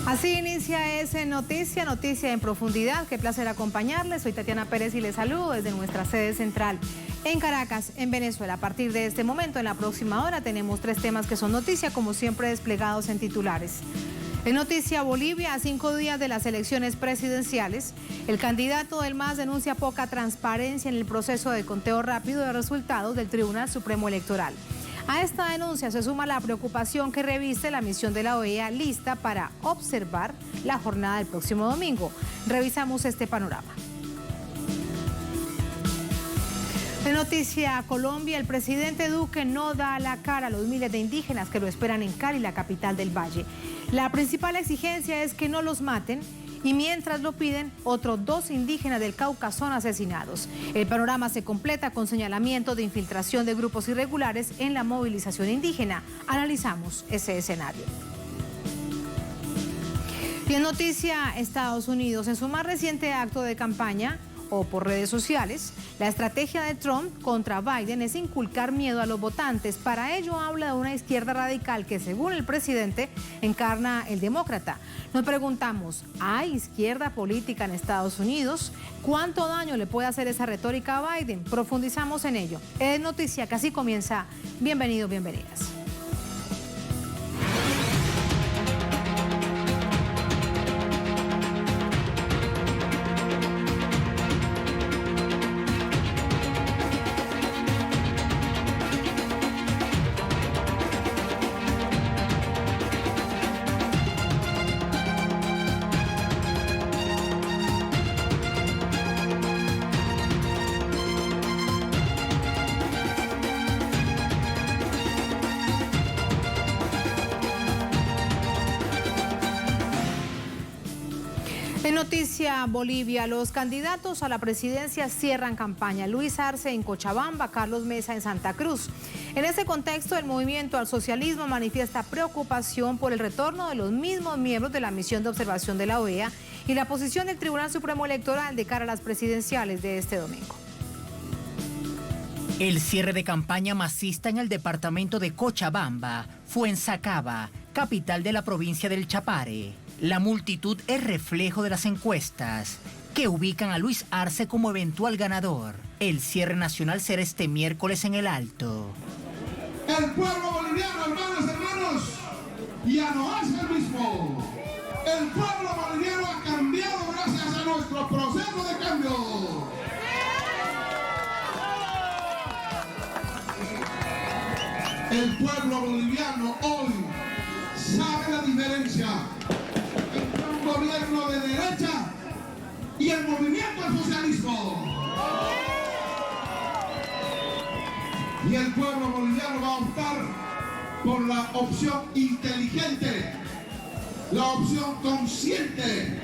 Así inicia ese Noticia en Profundidad. Qué placer acompañarles. Soy Tatiana Pérez y les saludo desde nuestra sede central en Caracas, en Venezuela. A partir de este momento, en la próxima hora, tenemos 3 temas que son noticia, como siempre desplegados en titulares. En Noticia Bolivia, a 5 días de las elecciones presidenciales, el candidato del MAS denuncia poca transparencia en el proceso de conteo rápido de resultados del Tribunal Supremo Electoral. A esta denuncia se suma la preocupación que reviste la misión de la OEA lista para observar la jornada del próximo domingo. Revisamos este panorama. En Noticia Colombia, el presidente Duque no da la cara a los miles de indígenas que lo esperan en Cali, la capital del Valle. La principal exigencia es que no los maten y mientras lo piden, otros 2 indígenas del Cauca son asesinados. El panorama se completa con señalamiento de infiltración de grupos irregulares en la movilización indígena. Analizamos ese escenario. Y en Noticia Estados Unidos, en su más reciente acto de campaña, o por redes sociales, la estrategia de Trump contra Biden es inculcar miedo a los votantes. Para ello habla de una izquierda radical que, según el presidente, encarna el demócrata. Nos preguntamos, ¿hay izquierda política en Estados Unidos? ¿Cuánto daño le puede hacer esa retórica a Biden? Profundizamos en ello. Es Noticia que así comienza. Bienvenidos, bienvenidas. En Noticia Bolivia, los candidatos a la presidencia cierran campaña. Luis Arce en Cochabamba, Carlos Mesa en Santa Cruz. En este contexto, el Movimiento al Socialismo manifiesta preocupación por el retorno de los mismos miembros de la misión de observación de la OEA y la posición del Tribunal Supremo Electoral de cara a las presidenciales de este domingo. El cierre de campaña masista en el departamento de Cochabamba fue en Sacaba, capital de la provincia del Chapare. La multitud es reflejo de las encuestas, que ubican a Luis Arce como eventual ganador. El cierre nacional será este miércoles en El Alto. El pueblo boliviano, hermanos, ya no es el mismo. El pueblo boliviano ha cambiado gracias a nuestro proceso de cambio. El pueblo boliviano hoy sabe la diferencia entre un gobierno de derecha y el movimiento al socialismo. Y el pueblo boliviano va a optar por la opción inteligente, la opción consciente.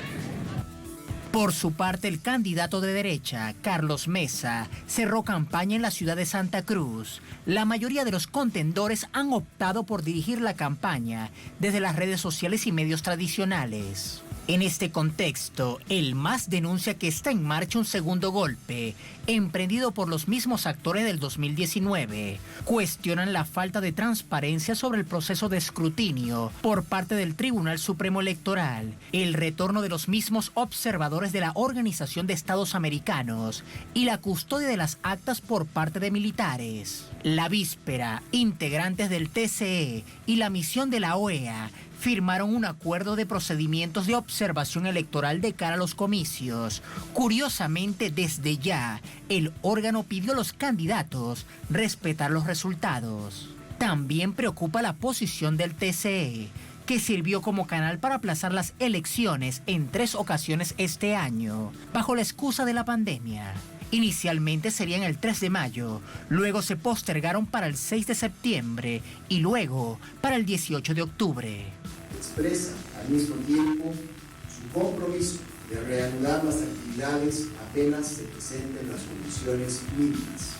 Por su parte, el candidato de derecha, Carlos Mesa, cerró campaña en la ciudad de Santa Cruz. La mayoría de los contendores han optado por dirigir la campaña desde las redes sociales y medios tradicionales. En este contexto, el MAS denuncia que está en marcha un segundo golpe, emprendido por los mismos actores del 2019. Cuestionan la falta de transparencia sobre el proceso de escrutinio por parte del Tribunal Supremo Electoral, el retorno de los mismos observadores de la Organización de Estados Americanos y la custodia de las actas por parte de militares. La víspera, integrantes del TCE y la misión de la OEA firmaron un acuerdo de procedimientos de observación electoral de cara a los comicios. Curiosamente, desde ya, el órgano pidió a los candidatos respetar los resultados. También preocupa la posición del TCE, que sirvió como canal para aplazar las elecciones en 3 ocasiones este año, bajo la excusa de la pandemia. Inicialmente serían el 3 de mayo, luego se postergaron para el 6 de septiembre y luego para el 18 de octubre. Expresa al mismo tiempo su compromiso de reanudar las actividades apenas se presenten las condiciones mínimas.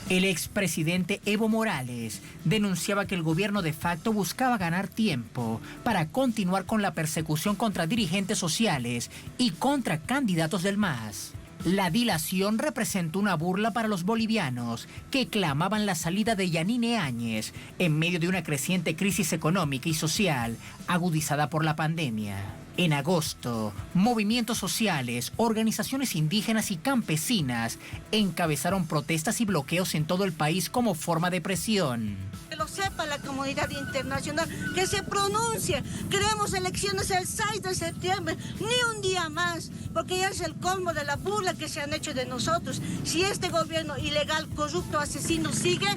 El expresidente Evo Morales denunciaba que el gobierno de facto buscaba ganar tiempo para continuar con la persecución contra dirigentes sociales y contra candidatos del MAS. La dilación representó una burla para los bolivianos que clamaban la salida de Yanine Áñez en medio de una creciente crisis económica y social agudizada por la pandemia. En agosto, movimientos sociales, organizaciones indígenas y campesinas encabezaron protestas y bloqueos en todo el país como forma de presión. Que lo sepa la comunidad internacional, que se pronuncie. Queremos elecciones el 6 de septiembre, ni un día más, porque ya es el colmo de la burla que se han hecho de nosotros. Si este gobierno ilegal, corrupto, asesino sigue,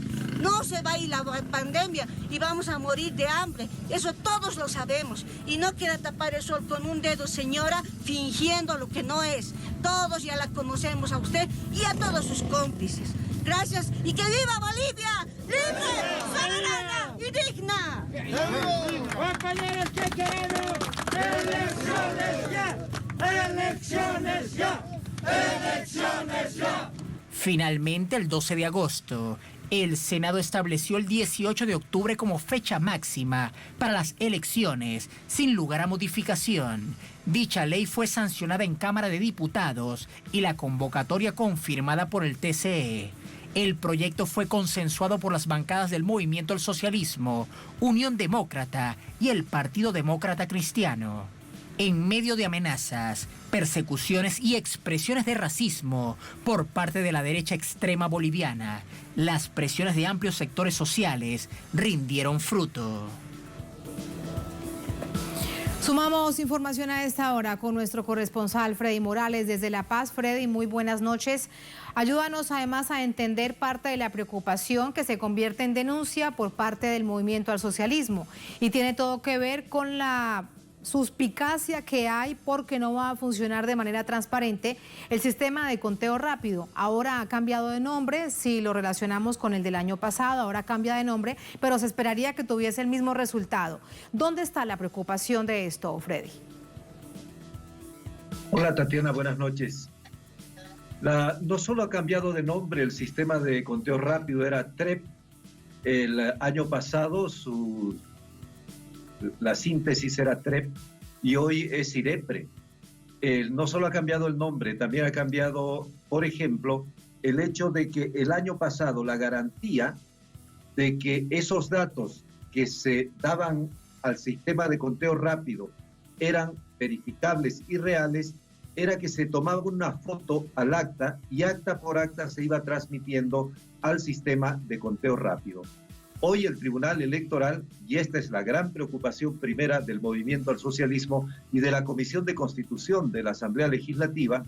no se va a ir la pandemia y vamos a morir de hambre. Eso todos lo sabemos. Y no quiera tapar el sol con un dedo, señora, fingiendo lo que no es. Todos ya la conocemos a usted y a todos sus cómplices. Gracias y que viva Bolivia, libre, soberana y digna. Compañeros, ¿qué queremos? Elecciones ya, elecciones ya, elecciones ya. Finalmente, el 12 de agosto, el Senado estableció el 18 de octubre como fecha máxima para las elecciones, sin lugar a modificación. Dicha ley fue sancionada en Cámara de Diputados y la convocatoria confirmada por el TCE. El proyecto fue consensuado por las bancadas del Movimiento al Socialismo, Unión Demócrata y el Partido Demócrata Cristiano. En medio de amenazas, persecuciones y expresiones de racismo por parte de la derecha extrema boliviana, las presiones de amplios sectores sociales rindieron fruto. Sumamos información a esta hora con nuestro corresponsal Freddy Morales desde La Paz. Freddy, muy buenas noches. Ayúdanos además a entender parte de la preocupación que se convierte en denuncia por parte del Movimiento al Socialismo y tiene todo que ver con la suspicacia que hay porque no va a funcionar de manera transparente el sistema de conteo rápido. Ahora ha cambiado de nombre, si lo relacionamos con el del año pasado, ahora cambia de nombre, pero se esperaría que tuviese el mismo resultado. ¿Dónde está la preocupación de esto, Freddy? Hola Tatiana, buenas noches. No solo ha cambiado de nombre el sistema de conteo rápido, era TREP. El año pasado la síntesis era TREP y hoy es IREPRE. No solo ha cambiado el nombre, también ha cambiado, por ejemplo, el hecho de que el año pasado la garantía de que esos datos que se daban al sistema de conteo rápido eran verificables y reales, era que se tomaba una foto al acta y acta por acta se iba transmitiendo al sistema de conteo rápido. Hoy el Tribunal Electoral, y esta es la gran preocupación primera del Movimiento al Socialismo y de la Comisión de Constitución de la Asamblea Legislativa,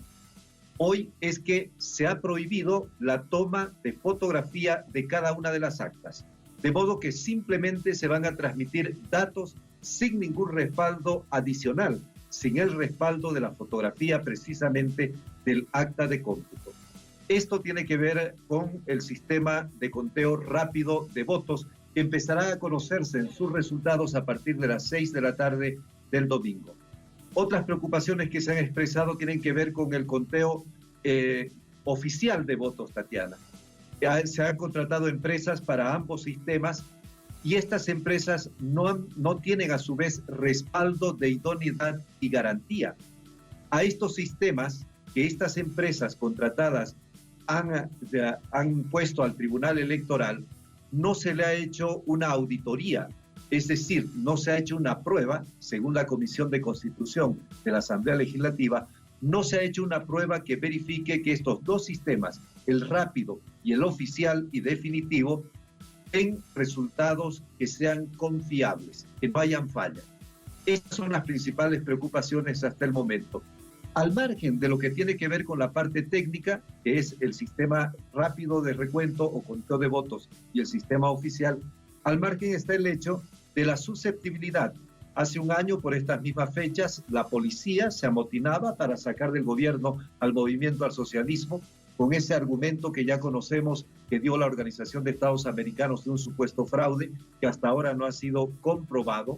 hoy es que se ha prohibido la toma de fotografía de cada una de las actas, de modo que simplemente se van a transmitir datos sin ningún respaldo adicional, sin el respaldo de la fotografía precisamente del acta de cómputo. Esto tiene que ver con el sistema de conteo rápido de votos que empezará a conocerse en sus resultados a partir de las 6 de la tarde del domingo. Otras preocupaciones que se han expresado tienen que ver con el conteo oficial de votos, Tatiana. Se han contratado empresas para ambos sistemas y estas empresas no tienen a su vez respaldo de idoneidad y garantía. A estos sistemas que estas empresas contratadas han puesto al Tribunal Electoral, no se le ha hecho una auditoría, es decir, no se ha hecho una prueba, según la Comisión de Constitución de la Asamblea Legislativa, no se ha hecho una prueba que verifique que estos dos sistemas, el rápido y el oficial y definitivo, den resultados que sean confiables, que no hayan fallas. Estas son las principales preocupaciones hasta el momento. Al margen de lo que tiene que ver con la parte técnica, que es el sistema rápido de recuento o conteo de votos y el sistema oficial, al margen está el hecho de la susceptibilidad. Hace un año, por estas mismas fechas, la policía se amotinaba para sacar del gobierno al Movimiento al Socialismo con ese argumento que ya conocemos que dio la Organización de Estados Americanos de un supuesto fraude que hasta ahora no ha sido comprobado.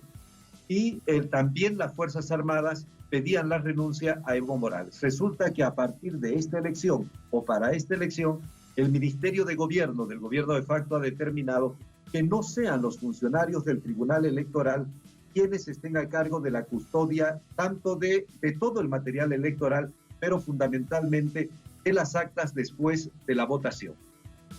Y también las Fuerzas Armadas pedían la renuncia a Evo Morales. Resulta que a partir de esta elección o para esta elección, el Ministerio de Gobierno del Gobierno de facto ha determinado que no sean los funcionarios del Tribunal Electoral quienes estén a cargo de la custodia tanto de todo el material electoral, pero fundamentalmente de las actas después de la votación.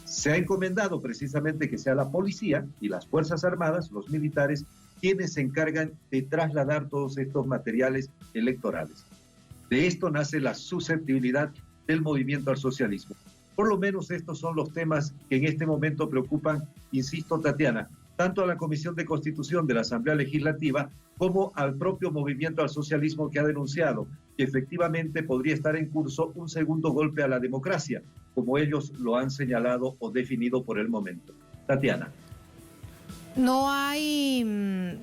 Se ha encomendado precisamente que sea la policía y las Fuerzas Armadas, los militares, quienes se encargan de trasladar todos estos materiales electorales. De esto nace la susceptibilidad del movimiento al socialismo. Por lo menos estos son los temas que en este momento preocupan, insisto, Tatiana, tanto a la Comisión de Constitución de la Asamblea Legislativa como al propio movimiento al socialismo, que ha denunciado que efectivamente podría estar en curso un segundo golpe a la democracia, como ellos lo han señalado o definido por el momento. Tatiana. No hay,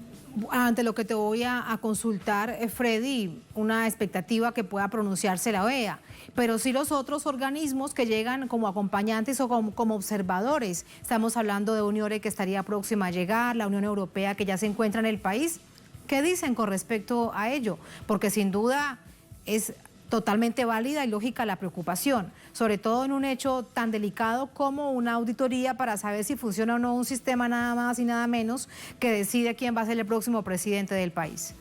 ante lo que te voy a consultar, Freddy, una expectativa que pueda pronunciarse la OEA, pero sí los otros organismos que llegan como acompañantes o como observadores. Estamos hablando de UNIORE, que estaría próxima a llegar, la Unión Europea, que ya se encuentra en el país. ¿Qué dicen con respecto a ello? Porque sin duda es totalmente válida y lógica la preocupación, sobre todo en un hecho tan delicado como una auditoría para saber si funciona o no un sistema nada más y nada menos que decide quién va a ser el próximo presidente del país.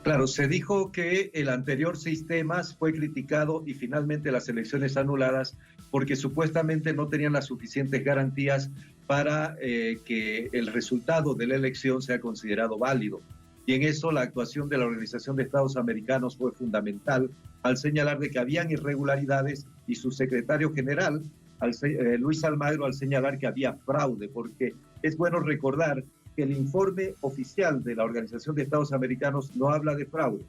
Claro, se dijo que el anterior sistema fue criticado y finalmente las elecciones anuladas porque supuestamente no tenían las suficientes garantías para que el resultado de la elección sea considerado válido. Y en eso la actuación de la Organización de Estados Americanos fue fundamental al señalar de que habían irregularidades y su secretario general, Luis Almagro, al señalar que había fraude, porque es bueno recordar que el informe oficial de la Organización de Estados Americanos no habla de fraude,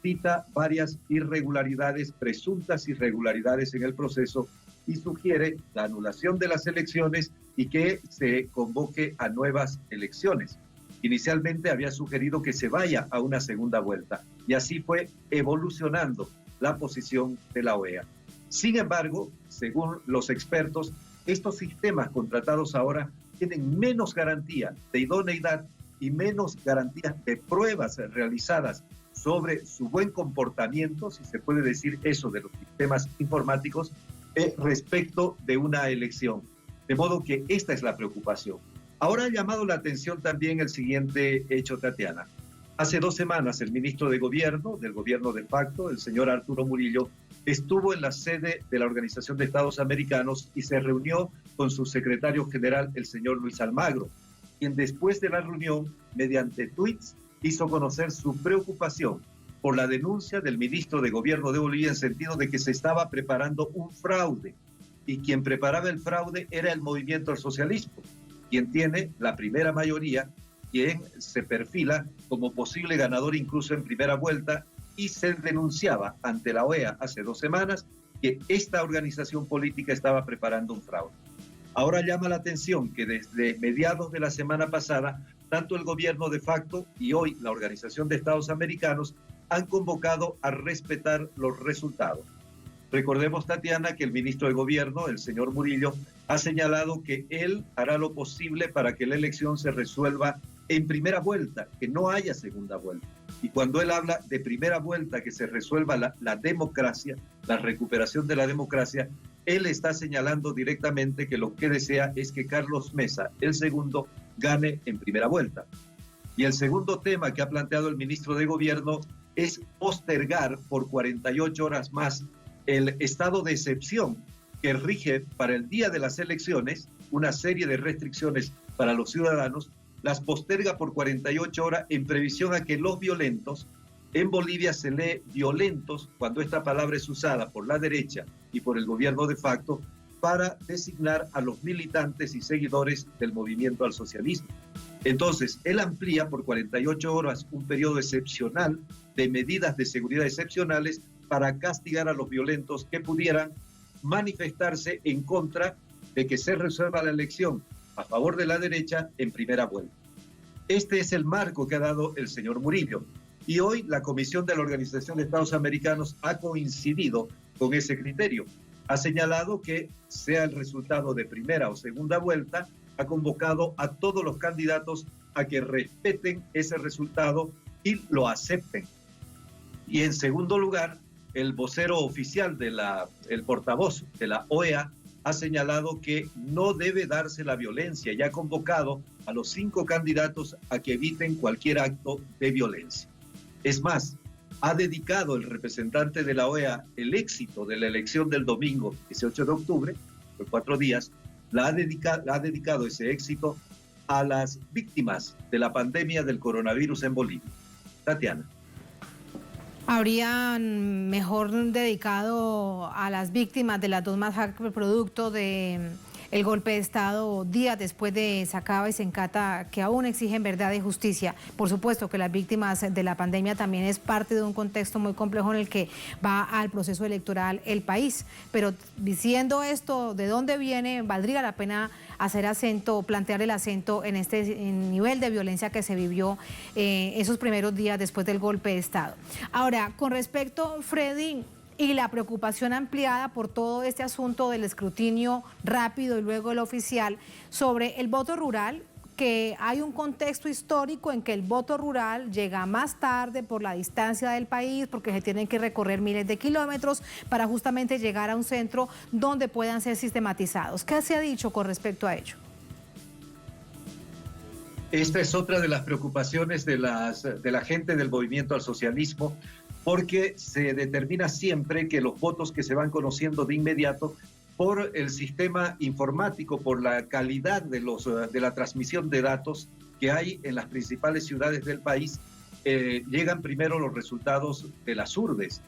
cita varias irregularidades, presuntas irregularidades en el proceso y sugiere la anulación de las elecciones y que se convoque a nuevas elecciones. Inicialmente había sugerido que se vaya a una segunda vuelta y así fue evolucionando la posición de la OEA. Sin embargo, según los expertos, estos sistemas contratados ahora tienen menos garantía de idoneidad y menos garantías de pruebas realizadas sobre su buen comportamiento, si se puede decir eso de los sistemas informáticos, respecto de una elección. De modo que esta es la preocupación. Ahora ha llamado la atención también el siguiente hecho, Tatiana. Hace 2 semanas el ministro de Gobierno, del gobierno de facto, el señor Arturo Murillo, estuvo en la sede de la Organización de Estados Americanos y se reunió con su secretario general, el señor Luis Almagro, quien después de la reunión, mediante tweets, hizo conocer su preocupación por la denuncia del ministro de Gobierno de Bolivia en sentido de que se estaba preparando un fraude y quien preparaba el fraude era el movimiento al socialismo, quien tiene la primera mayoría, quien se perfila como posible ganador incluso en primera vuelta, y se denunciaba ante la OEA hace 2 semanas que esta organización política estaba preparando un fraude. Ahora llama la atención que desde mediados de la semana pasada, tanto el gobierno de facto y hoy la Organización de Estados Americanos han convocado a respetar los resultados. Recordemos, Tatiana, que el ministro de Gobierno, el señor Murillo, ha señalado que él hará lo posible para que la elección se resuelva en primera vuelta, que no haya segunda vuelta. Y cuando él habla de primera vuelta, que se resuelva la democracia, la recuperación de la democracia, él está señalando directamente que lo que desea es que Carlos Mesa, el segundo, gane en primera vuelta. Y el segundo tema que ha planteado el ministro de Gobierno es postergar por 48 horas más el estado de excepción que rige para el día de las elecciones, una serie de restricciones para los ciudadanos, las posterga por 48 horas en previsión a que los violentos, en Bolivia se lee violentos cuando esta palabra es usada por la derecha y por el gobierno de facto para designar a los militantes y seguidores del movimiento al socialismo. Entonces, él amplía por 48 horas un periodo excepcional de medidas de seguridad excepcionales para castigar a los violentos que pudieran manifestarse en contra de que se resuelva la elección a favor de la derecha en primera vuelta. Este es el marco que ha dado el señor Murillo. Y hoy la Comisión de la Organización de Estados Americanos ha coincidido con ese criterio. Ha señalado que sea el resultado de primera o segunda vuelta, ha convocado a todos los candidatos a que respeten ese resultado y lo acepten. Y en segundo lugar, el vocero oficial el portavoz de la OEA ha señalado que no debe darse la violencia y ha convocado a los 5 candidatos a que eviten cualquier acto de violencia. Es más, ha dedicado el representante de la OEA el éxito de la elección del domingo 18 de octubre, por 4 días, ha dedicado ese éxito a las víctimas de la pandemia del coronavirus en Bolivia? Tatiana. Habrían mejor dedicado a las víctimas de las dos masacres producto de el golpe de Estado días después de Sacaba y Sencata, que aún exigen verdad y justicia. Por supuesto que las víctimas de la pandemia también es parte de un contexto muy complejo en el que va al proceso electoral el país. Pero diciendo esto, ¿de dónde viene? Valdría la pena hacer acento, plantear el acento en este nivel de violencia que se vivió esos primeros días después del golpe de Estado. Ahora, con respecto, Freddy, y la preocupación ampliada por todo este asunto del escrutinio rápido y luego el oficial sobre el voto rural, que hay un contexto histórico en que el voto rural llega más tarde por la distancia del país, porque se tienen que recorrer miles de kilómetros para justamente llegar a un centro donde puedan ser sistematizados. ¿Qué se ha dicho con respecto a ello? Esta es otra de las preocupaciones de la gente del movimiento al socialismo, porque se determina siempre que los votos que se van conociendo de inmediato por el sistema informático, por la calidad de la transmisión de datos que hay en las principales ciudades del país, llegan primero los resultados de las urbes,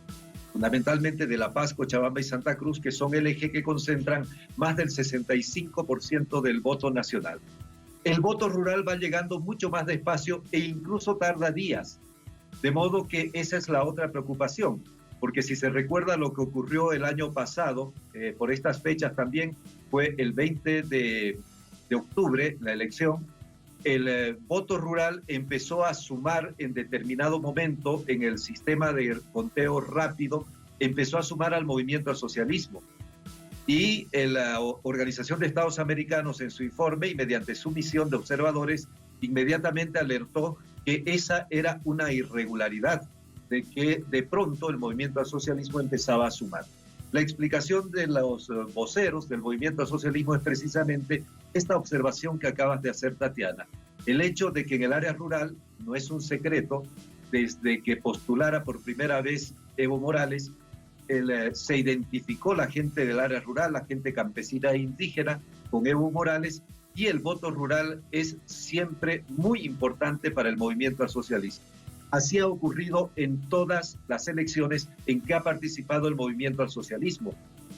fundamentalmente de La Paz, Cochabamba y Santa Cruz, que son el eje que concentran más del 65% del voto nacional. El voto rural va llegando mucho más despacio e incluso tarda días. De modo que esa es la otra preocupación, porque si se recuerda lo que ocurrió el año pasado, por estas fechas también, fue el 20 de octubre, la elección, el voto rural empezó a sumar en determinado momento en el sistema de conteo rápido, empezó a sumar al movimiento al socialismo. Y la Organización de Estados Americanos en su informe y mediante su misión de observadores inmediatamente alertó que esa era una irregularidad, de que de pronto el movimiento al socialismo empezaba a sumar. La explicación de los voceros del movimiento al socialismo es precisamente esta observación que acabas de hacer, Tatiana. El hecho de que en el área rural, no es un secreto, desde que postulara por primera vez Evo Morales, se identificó la gente del área rural, la gente campesina e indígena con Evo Morales, y el voto rural es siempre muy importante para el movimiento al socialismo. Así ha ocurrido en todas las elecciones en que ha participado el movimiento al socialismo,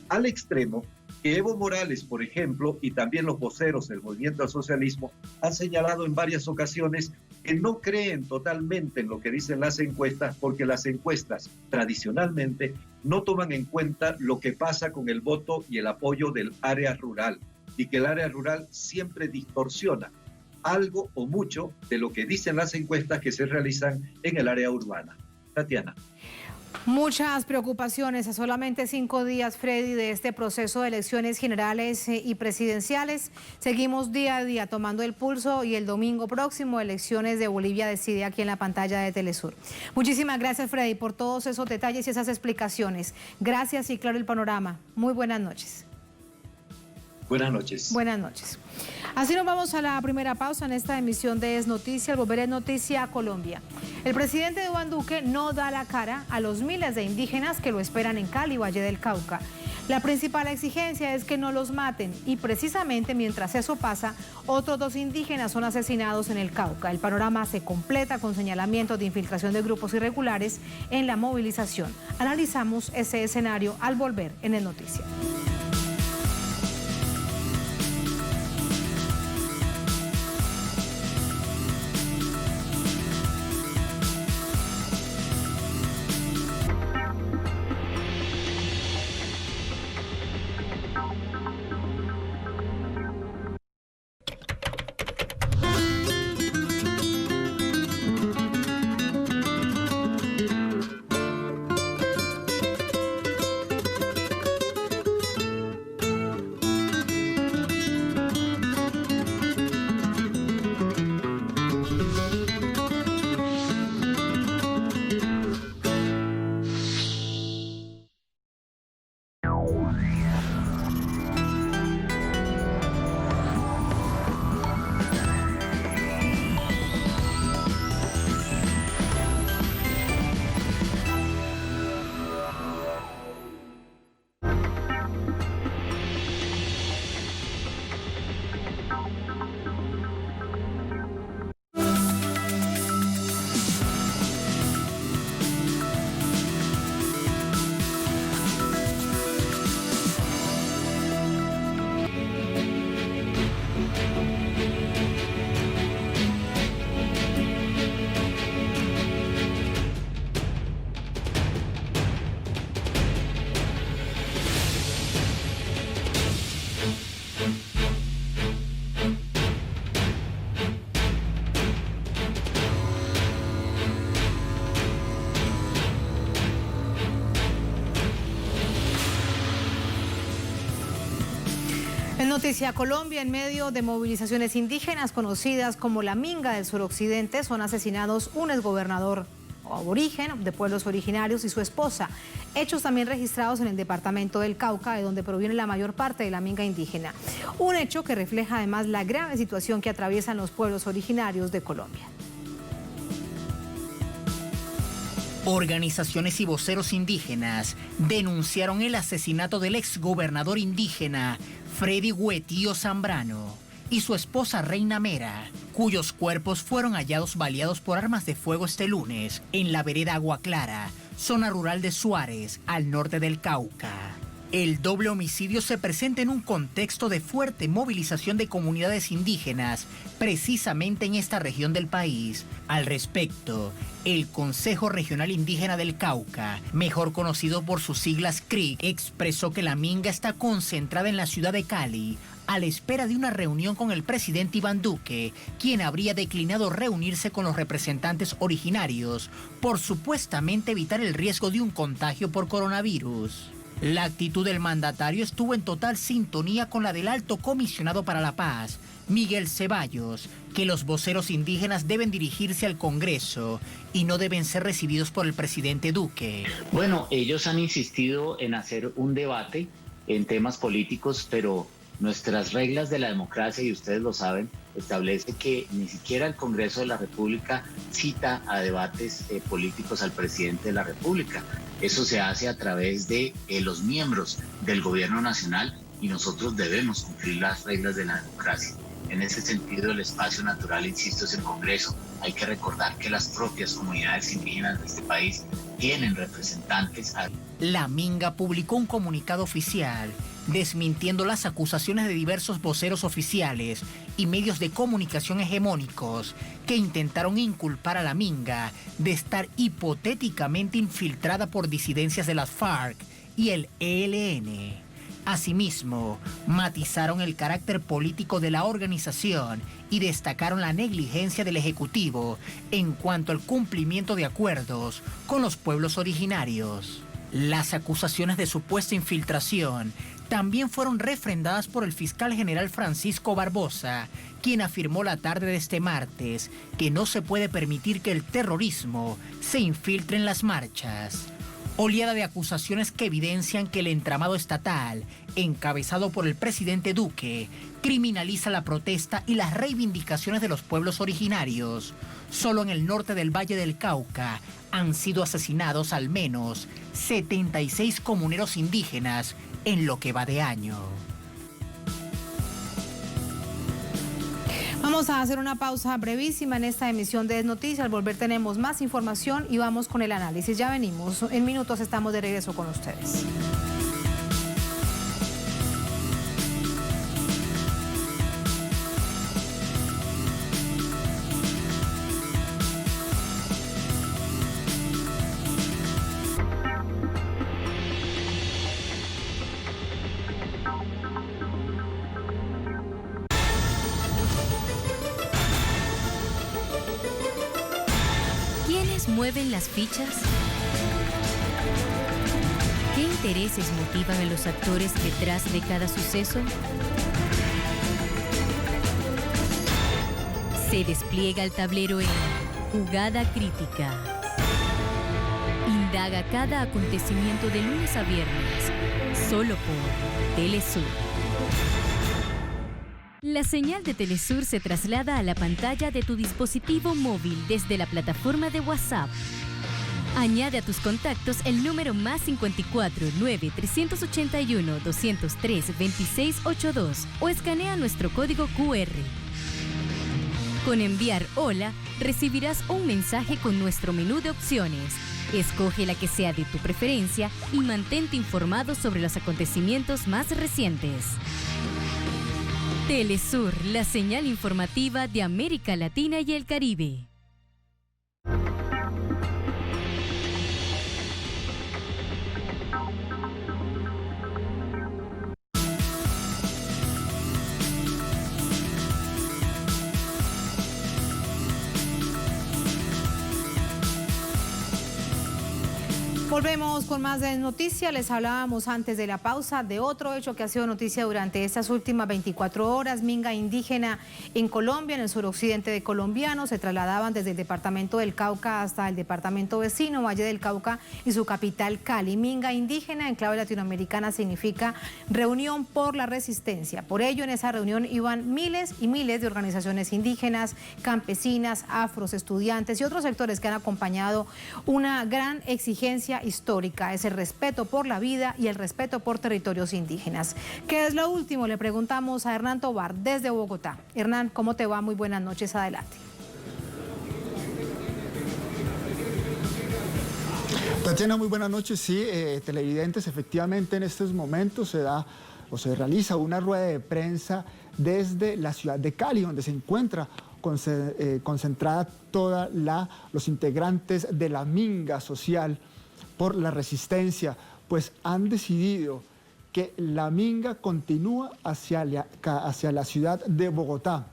al extremo que Evo Morales, por ejemplo, y también los voceros del movimiento al socialismo, han señalado en varias ocasiones que no creen totalmente en lo que dicen las encuestas, porque las encuestas tradicionalmente no toman en cuenta lo que pasa con el voto y el apoyo del área rural, y que el área rural siempre distorsiona algo o mucho de lo que dicen las encuestas que se realizan en el área urbana. Tatiana. Muchas preocupaciones a solamente 5 días, Freddy, de este proceso de elecciones generales y presidenciales. Seguimos día a día tomando el pulso y el domingo próximo, Elecciones de Bolivia Decide aquí en la pantalla de Telesur. Muchísimas gracias, Freddy, por todos esos detalles y esas explicaciones. Gracias y claro el panorama. Muy buenas noches. Buenas noches. Buenas noches. Así nos vamos a la primera pausa en esta emisión de Es Noticia. Al volver Es Noticia a Colombia. El presidente Iván Duque no da la cara a los miles de indígenas que lo esperan en Cali, Valle del Cauca. La principal exigencia es que no los maten y precisamente mientras eso pasa, otros 2 indígenas son asesinados en el Cauca. El panorama se completa con señalamientos de infiltración de grupos irregulares en la movilización. Analizamos ese escenario al volver en Es Noticia. En Noticia Colombia, en medio de movilizaciones indígenas conocidas como la Minga del suroccidente, son asesinados un exgobernador aborigen de pueblos originarios y su esposa. Hechos también registrados en el departamento del Cauca, de donde proviene la mayor parte de la minga indígena. Un hecho que refleja además la grave situación que atraviesan los pueblos originarios de Colombia. Organizaciones y voceros indígenas denunciaron el asesinato del exgobernador indígena Freddy Huetío Zambrano y su esposa Reina Mera, cuyos cuerpos fueron hallados baleados por armas de fuego este lunes en la vereda Agua Clara, zona rural de Suárez, al norte del Cauca. El doble homicidio se presenta en un contexto de fuerte movilización de comunidades indígenas, precisamente en esta región del país. Al respecto, el Consejo Regional Indígena del Cauca, mejor conocido por sus siglas CRIC, expresó que la minga está concentrada en la ciudad de Cali, a la espera de una reunión con el presidente Iván Duque, quien habría declinado reunirse con los representantes originarios por supuestamente evitar el riesgo de un contagio por coronavirus. La actitud del mandatario estuvo en total sintonía con la del Alto Comisionado para la Paz, Miguel Ceballos, que los voceros indígenas deben dirigirse al Congreso y no deben ser recibidos por el presidente Duque. Bueno, ellos han insistido en hacer un debate en temas políticos, pero nuestras reglas de la democracia, y ustedes lo saben, establece que ni siquiera el Congreso de la República cita a debates políticos al presidente de la República. Eso se hace a través de los miembros del gobierno nacional y nosotros debemos cumplir las reglas de la democracia. En ese sentido, el espacio natural, insisto, es el Congreso. Hay que recordar que las propias comunidades indígenas de este país tienen representantes. La Minga publicó un comunicado oficial desmintiendo las acusaciones de diversos voceros oficiales y medios de comunicación hegemónicos que intentaron inculpar a la Minga de estar hipotéticamente infiltrada por disidencias de las FARC y el ELN. Asimismo, matizaron el carácter político de la organización y destacaron la negligencia del Ejecutivo en cuanto al cumplimiento de acuerdos con los pueblos originarios. Las acusaciones de supuesta infiltración también fueron refrendadas por el fiscal general Francisco Barbosa, quien afirmó la tarde de este martes que no se puede permitir que el terrorismo se infiltre en las marchas. Oleada de acusaciones que evidencian que el entramado estatal, encabezado por el presidente Duque, criminaliza la protesta y las reivindicaciones de los pueblos originarios. Solo en el norte del Valle del Cauca han sido asesinados al menos 76 comuneros indígenas en lo que va de año. Vamos a hacer una pausa brevísima en esta emisión de Desnoticias. Al volver tenemos más información y vamos con el análisis. Ya venimos. En minutos estamos de regreso con ustedes. ¿Mueven las fichas? ¿Qué intereses motivan a los actores detrás de cada suceso? Se despliega el tablero en Jugada Crítica. Indaga cada acontecimiento de lunes a viernes, solo por Telesur. La señal de Telesur se traslada a la pantalla de tu dispositivo móvil desde la plataforma de WhatsApp. Añade a tus contactos el número +54 9 381 203 2682 o escanea nuestro código QR. Con enviar hola, recibirás un mensaje con nuestro menú de opciones. Escoge la que sea de tu preferencia y mantente informado sobre los acontecimientos más recientes. Telesur, la señal informativa de América Latina y el Caribe. Volvemos con más de noticias. Les hablábamos antes de la pausa de otro hecho que ha sido noticia durante estas últimas 24 horas. Minga indígena en Colombia, en el suroccidente de colombiano. Se trasladaban desde el departamento del Cauca hasta el departamento vecino, Valle del Cauca, y su capital, Cali. Minga indígena en clave latinoamericana significa reunión por la resistencia. Por ello, en esa reunión iban miles y miles de organizaciones indígenas, campesinas, afros, estudiantes y otros sectores que han acompañado una gran exigencia histórica, es el respeto por la vida y el respeto por territorios indígenas. ¿Qué es lo último? Le preguntamos a Hernán Tobar desde Bogotá. Hernán, ¿cómo te va? Muy buenas noches, adelante. Tatiana, muy buenas noches. Sí, televidentes, efectivamente en estos momentos se realiza una rueda de prensa desde la ciudad de Cali, donde se encuentra concentrada los integrantes de la Minga Social por la Resistencia, pues han decidido que la Minga continúa hacia la ciudad de Bogotá.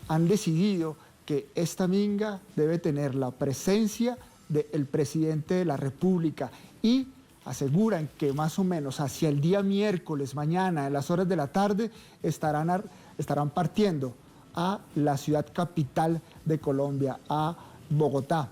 Han decidido que esta Minga debe tener la presencia del presidente de la República y aseguran que más o menos hacia el día miércoles, mañana, en las horas de la tarde, estarán partiendo a la ciudad capital de Colombia, a Bogotá.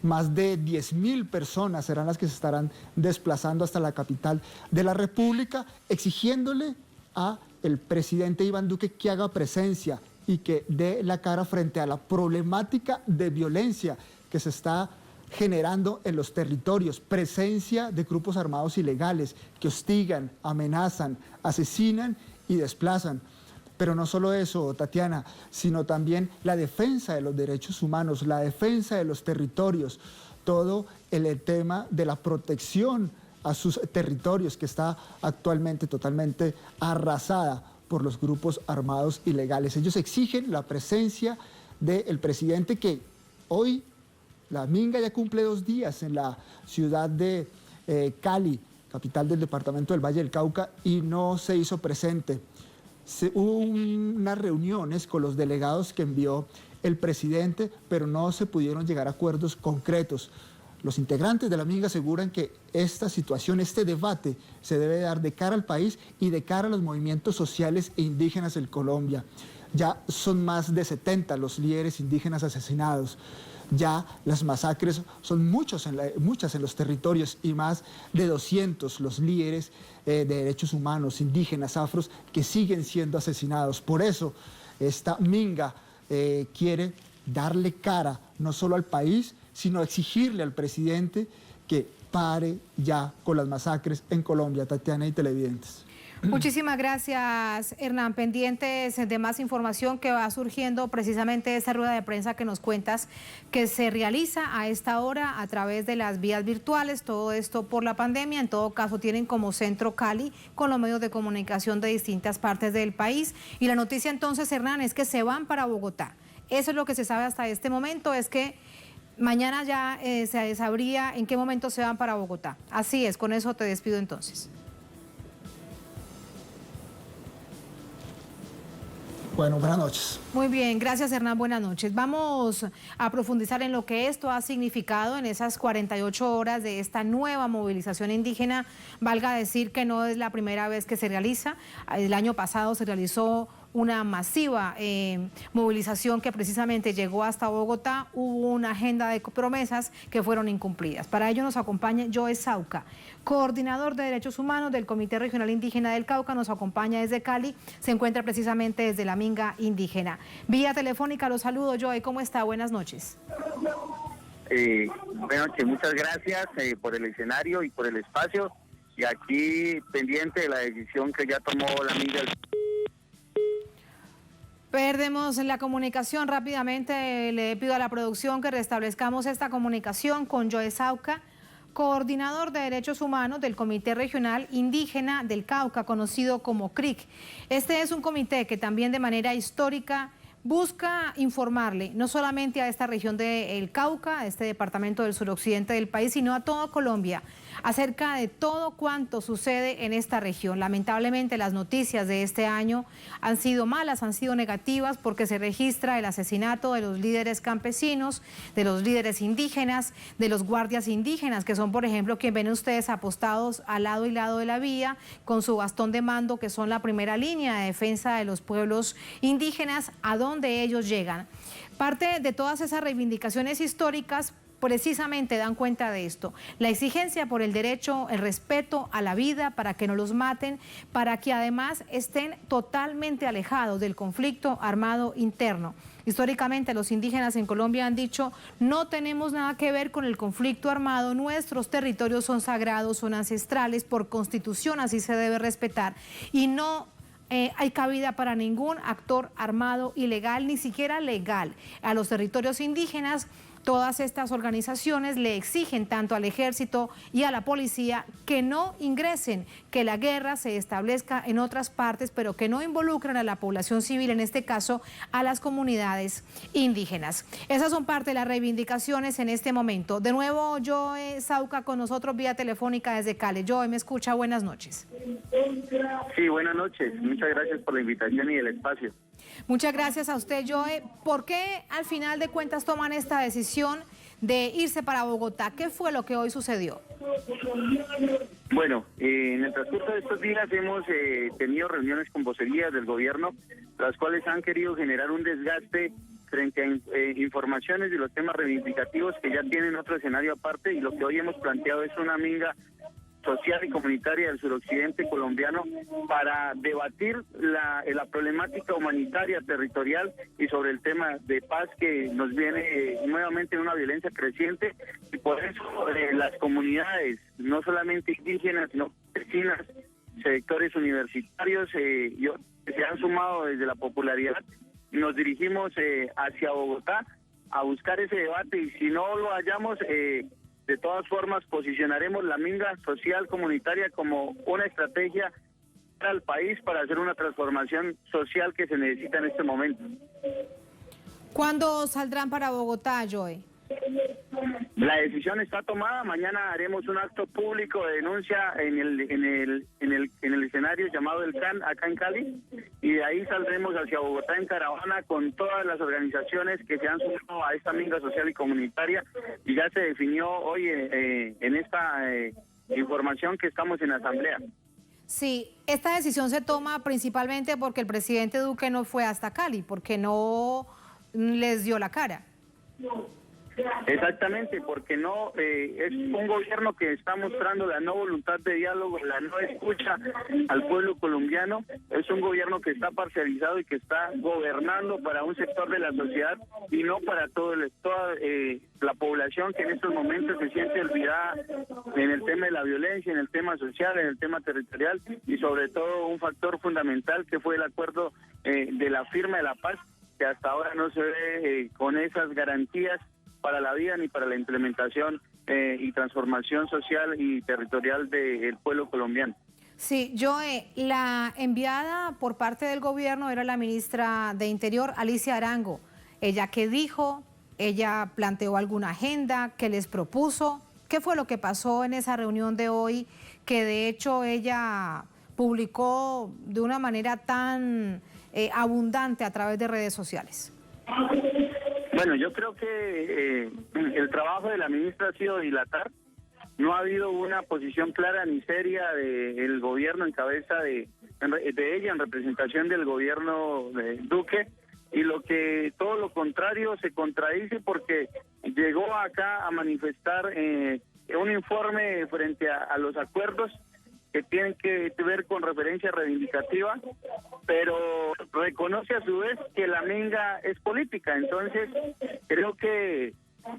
Más de 10.000 personas serán las que se estarán desplazando hasta la capital de la República, exigiéndole al presidente Iván Duque que haga presencia y que dé la cara frente a la problemática de violencia que se está generando en los territorios, presencia de grupos armados ilegales que hostigan, amenazan, asesinan y desplazan. Pero no solo eso, Tatiana, sino también la defensa de los derechos humanos, la defensa de los territorios, todo el tema de la protección a sus territorios que está actualmente totalmente arrasada por los grupos armados ilegales. Ellos exigen la presencia del presidente que hoy, la Minga ya cumple 2 días en la ciudad de Cali, capital del departamento del Valle del Cauca, y no se hizo presente. Hubo unas reuniones con los delegados que envió el presidente, pero no se pudieron llegar a acuerdos concretos. Los integrantes de la Minga aseguran que esta situación, este debate, se debe dar de cara al país y de cara a los movimientos sociales e indígenas en Colombia. Ya son más de 70 los líderes indígenas asesinados. Ya las masacres son muchas en los territorios y más de 200 los líderes de derechos humanos, indígenas, afros, que siguen siendo asesinados. Por eso esta Minga quiere darle cara no solo al país, sino exigirle al presidente que pare ya con las masacres en Colombia. Tatiana y televidentes. Muchísimas gracias, Hernán. Pendientes de más información que va surgiendo precisamente de esta rueda de prensa que nos cuentas que se realiza a esta hora a través de las vías virtuales, todo esto por la pandemia. En todo caso, tienen como centro Cali con los medios de comunicación de distintas partes del país. Y la noticia entonces, Hernán, es que se van para Bogotá. Eso es lo que se sabe hasta este momento, es que mañana ya se sabría en qué momento se van para Bogotá. Así es, con eso te despido entonces. Bueno, buenas noches. Muy bien, gracias Hernán, buenas noches. Vamos a profundizar en lo que esto ha significado en esas 48 horas de esta nueva movilización indígena. Valga decir que no es la primera vez que se realiza. El año pasado se realizó una masiva movilización que precisamente llegó hasta Bogotá. Hubo una agenda de promesas que fueron incumplidas. Para ello nos acompaña Joe Sauca, coordinador de Derechos Humanos del Comité Regional Indígena del Cauca, nos acompaña desde Cali, se encuentra precisamente desde la Minga indígena. Vía telefónica los saludo, Joe, ¿cómo está? Buenas noches. Buenas noches, muchas gracias por el escenario y por el espacio, y aquí pendiente de la decisión que ya tomó la Minga. Perdemos la comunicación rápidamente, le pido a la producción que restablezcamos esta comunicación con Joe Sauca, coordinador de Derechos Humanos del Comité Regional Indígena del Cauca, conocido como CRIC. Este es un comité que también de manera histórica busca informarle no solamente a esta región del Cauca, a este departamento del suroccidente del país, sino a toda Colombia, acerca de todo cuanto sucede en esta región. Lamentablemente las noticias de este año han sido malas, han sido negativas, porque se registra el asesinato de los líderes campesinos, de los líderes indígenas, de los guardias indígenas, que son, por ejemplo, quien ven ustedes apostados al lado y lado de la vía con su bastón de mando, que son la primera línea de defensa de los pueblos indígenas, a donde ellos llegan. Parte de todas esas reivindicaciones históricas precisamente dan cuenta de esto: la exigencia por el derecho, el respeto a la vida, para que no los maten, para que además estén totalmente alejados del conflicto armado interno. Históricamente los indígenas en Colombia han dicho: no tenemos nada que ver con el conflicto armado, nuestros territorios son sagrados, son ancestrales, por constitución así se debe respetar, y no hay cabida para ningún actor armado ilegal, ni siquiera legal. A los territorios indígenas, todas estas organizaciones le exigen tanto al ejército y a la policía que no ingresen, que la guerra se establezca en otras partes, pero que no involucren a la población civil, en este caso a las comunidades indígenas. Esas son parte de las reivindicaciones en este momento. De nuevo, Joe Sauca con nosotros vía telefónica desde Cali. Joe, ¿me escucha? Buenas noches. Sí, buenas noches. Muchas gracias por la invitación y el espacio. Muchas gracias a usted, Joe. ¿Por qué al final de cuentas toman esta decisión de irse para Bogotá? ¿Qué fue lo que hoy sucedió? Bueno, en el transcurso de estos días hemos tenido reuniones con vocerías del gobierno, las cuales han querido generar un desgaste frente a informaciones de los temas reivindicativos que ya tienen otro escenario aparte, y lo que hoy hemos planteado es una minga social y comunitaria del suroccidente colombiano para debatir la problemática humanitaria territorial y sobre el tema de paz que nos viene nuevamente en una violencia creciente, y por eso las comunidades, no solamente indígenas, sino vecinas, sectores universitarios, se han sumado desde la popularidad, y nos dirigimos hacia Bogotá a buscar ese debate, y si no lo hallamos, de todas formas posicionaremos la minga social comunitaria como una estrategia para el país, para hacer una transformación social que se necesita en este momento. ¿Cuándo saldrán para Bogotá, Joe? La decisión está tomada. Mañana haremos un acto público de denuncia en el escenario llamado El CAN, acá en Cali, y de ahí saldremos hacia Bogotá en caravana con todas las organizaciones que se han sumado a esta minga social y comunitaria, y ya se definió hoy en esta información que estamos en asamblea. Sí, esta decisión se toma principalmente porque el presidente Duque no fue hasta Cali, porque no les dio la cara. Exactamente, porque no es un gobierno que está mostrando la no voluntad de diálogo, la no escucha al pueblo colombiano. Es un gobierno que está parcializado y que está gobernando para un sector de la sociedad y no para toda la población, que en estos momentos se siente olvidada en el tema de la violencia, en el tema social, en el tema territorial, y sobre todo un factor fundamental que fue el acuerdo de la firma de la paz, que hasta ahora no se ve con esas garantías para la vida ni para la implementación y transformación social y territorial del pueblo colombiano. Sí, Joe, la enviada por parte del gobierno era la ministra de Interior, Alicia Arango. ¿Ella qué dijo? ¿Ella planteó alguna agenda? ¿Qué les propuso? ¿Qué fue lo que pasó en esa reunión de hoy, que de hecho ella publicó de una manera tan abundante a través de redes sociales? Bueno, yo creo que el trabajo de la ministra ha sido dilatar. No ha habido una posición clara ni seria del gobierno en cabeza de ella, en representación del gobierno de Duque, y todo lo contrario se contradice, porque llegó acá a manifestar un informe frente a los acuerdos que tienen que ver con referencia reivindicativa, pero reconoce a su vez que la minga es política. Entonces creo que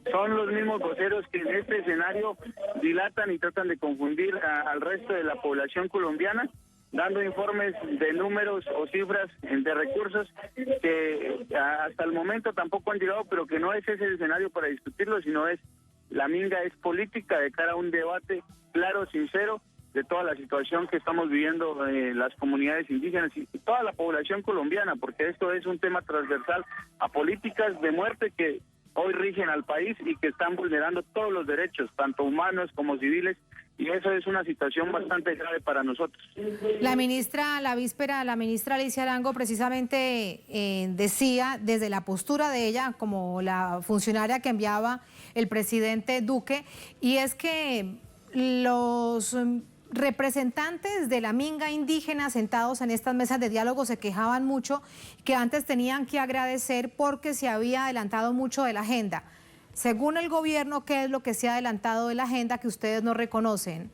son los mismos voceros que en este escenario dilatan y tratan de confundir al resto de la población colombiana, dando informes de números o cifras de recursos que hasta el momento tampoco han llegado, pero que no es ese el escenario para discutirlo, sino la minga es política de cara a un debate claro, sincero, de toda la situación que estamos viviendo las comunidades indígenas y toda la población colombiana, porque esto es un tema transversal a políticas de muerte que hoy rigen al país y que están vulnerando todos los derechos, tanto humanos como civiles, y eso es una situación bastante grave para nosotros. La víspera, la ministra Alicia Arango precisamente decía desde la postura de ella, como la funcionaria que enviaba el presidente Duque, y es que los representantes de la minga indígena sentados en estas mesas de diálogo se quejaban mucho que antes tenían que agradecer porque se había adelantado mucho de la agenda. Según el gobierno, ¿qué es lo que se ha adelantado de la agenda que ustedes no reconocen?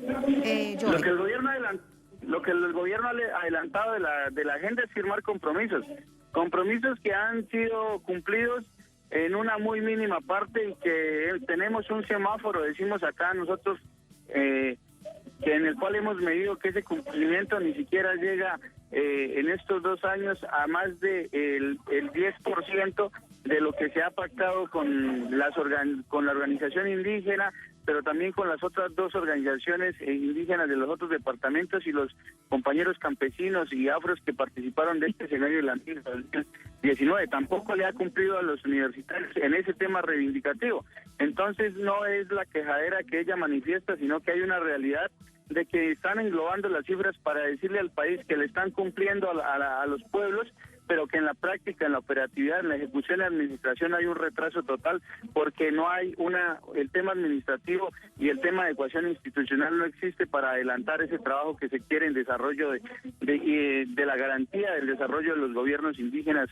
Lo que el gobierno ha adelantado de la agenda es firmar compromisos que han sido cumplidos en una muy mínima parte, y que tenemos un semáforo, decimos acá nosotros, en el cual hemos medido que ese cumplimiento ni siquiera llega en estos 2 años a más de el 10% de lo que se ha pactado con la organización indígena, pero también con las otras 2 organizaciones indígenas de los otros departamentos y los compañeros campesinos y afros que participaron de este escenario de la minga 2019. Tampoco le ha cumplido a los universitarios en ese tema reivindicativo. Entonces no es la quejadera que ella manifiesta, sino que hay una realidad de que están englobando las cifras para decirle al país que le están cumpliendo a los pueblos, pero que en la práctica, en la operatividad, en la ejecución y administración hay un retraso total, porque no hay el tema administrativo y el tema de ecuación institucional no existe para adelantar ese trabajo que se quiere en desarrollo de la garantía del desarrollo de los gobiernos indígenas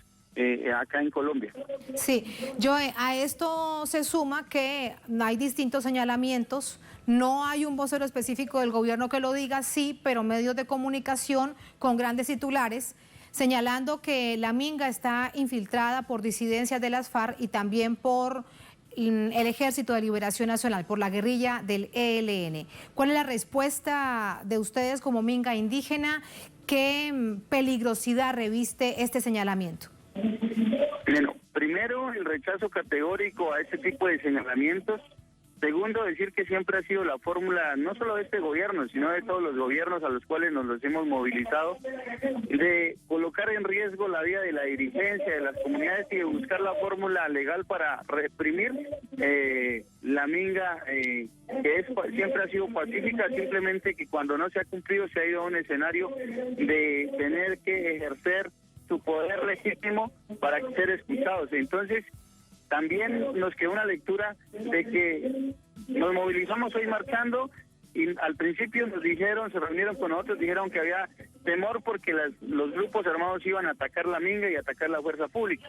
acá en Colombia. Sí, Joe, a esto se suma que hay distintos señalamientos, no hay un vocero específico del gobierno que lo diga, sí, pero medios de comunicación con grandes titulares señalando que la minga está infiltrada por disidencias de las FARC y también por el Ejército de Liberación Nacional, por la guerrilla del ELN. ¿Cuál es la respuesta de ustedes como minga indígena? ¿Qué peligrosidad reviste este señalamiento? Bueno, primero, el rechazo categórico a este tipo de señalamientos. Segundo, decir que siempre ha sido la fórmula, no solo de este gobierno, sino de todos los gobiernos a los cuales nos los hemos movilizado, de colocar en riesgo la vida de la dirigencia, de las comunidades, y de buscar la fórmula legal para reprimir la minga, que siempre ha sido pacífica, simplemente que cuando no se ha cumplido se ha ido a un escenario de tener que ejercer su poder legítimo para ser escuchados. Entonces, también nos quedó una lectura de que nos movilizamos hoy marchando y al principio nos dijeron, se reunieron con nosotros, dijeron que había temor porque los grupos armados iban a atacar la minga y atacar la fuerza pública.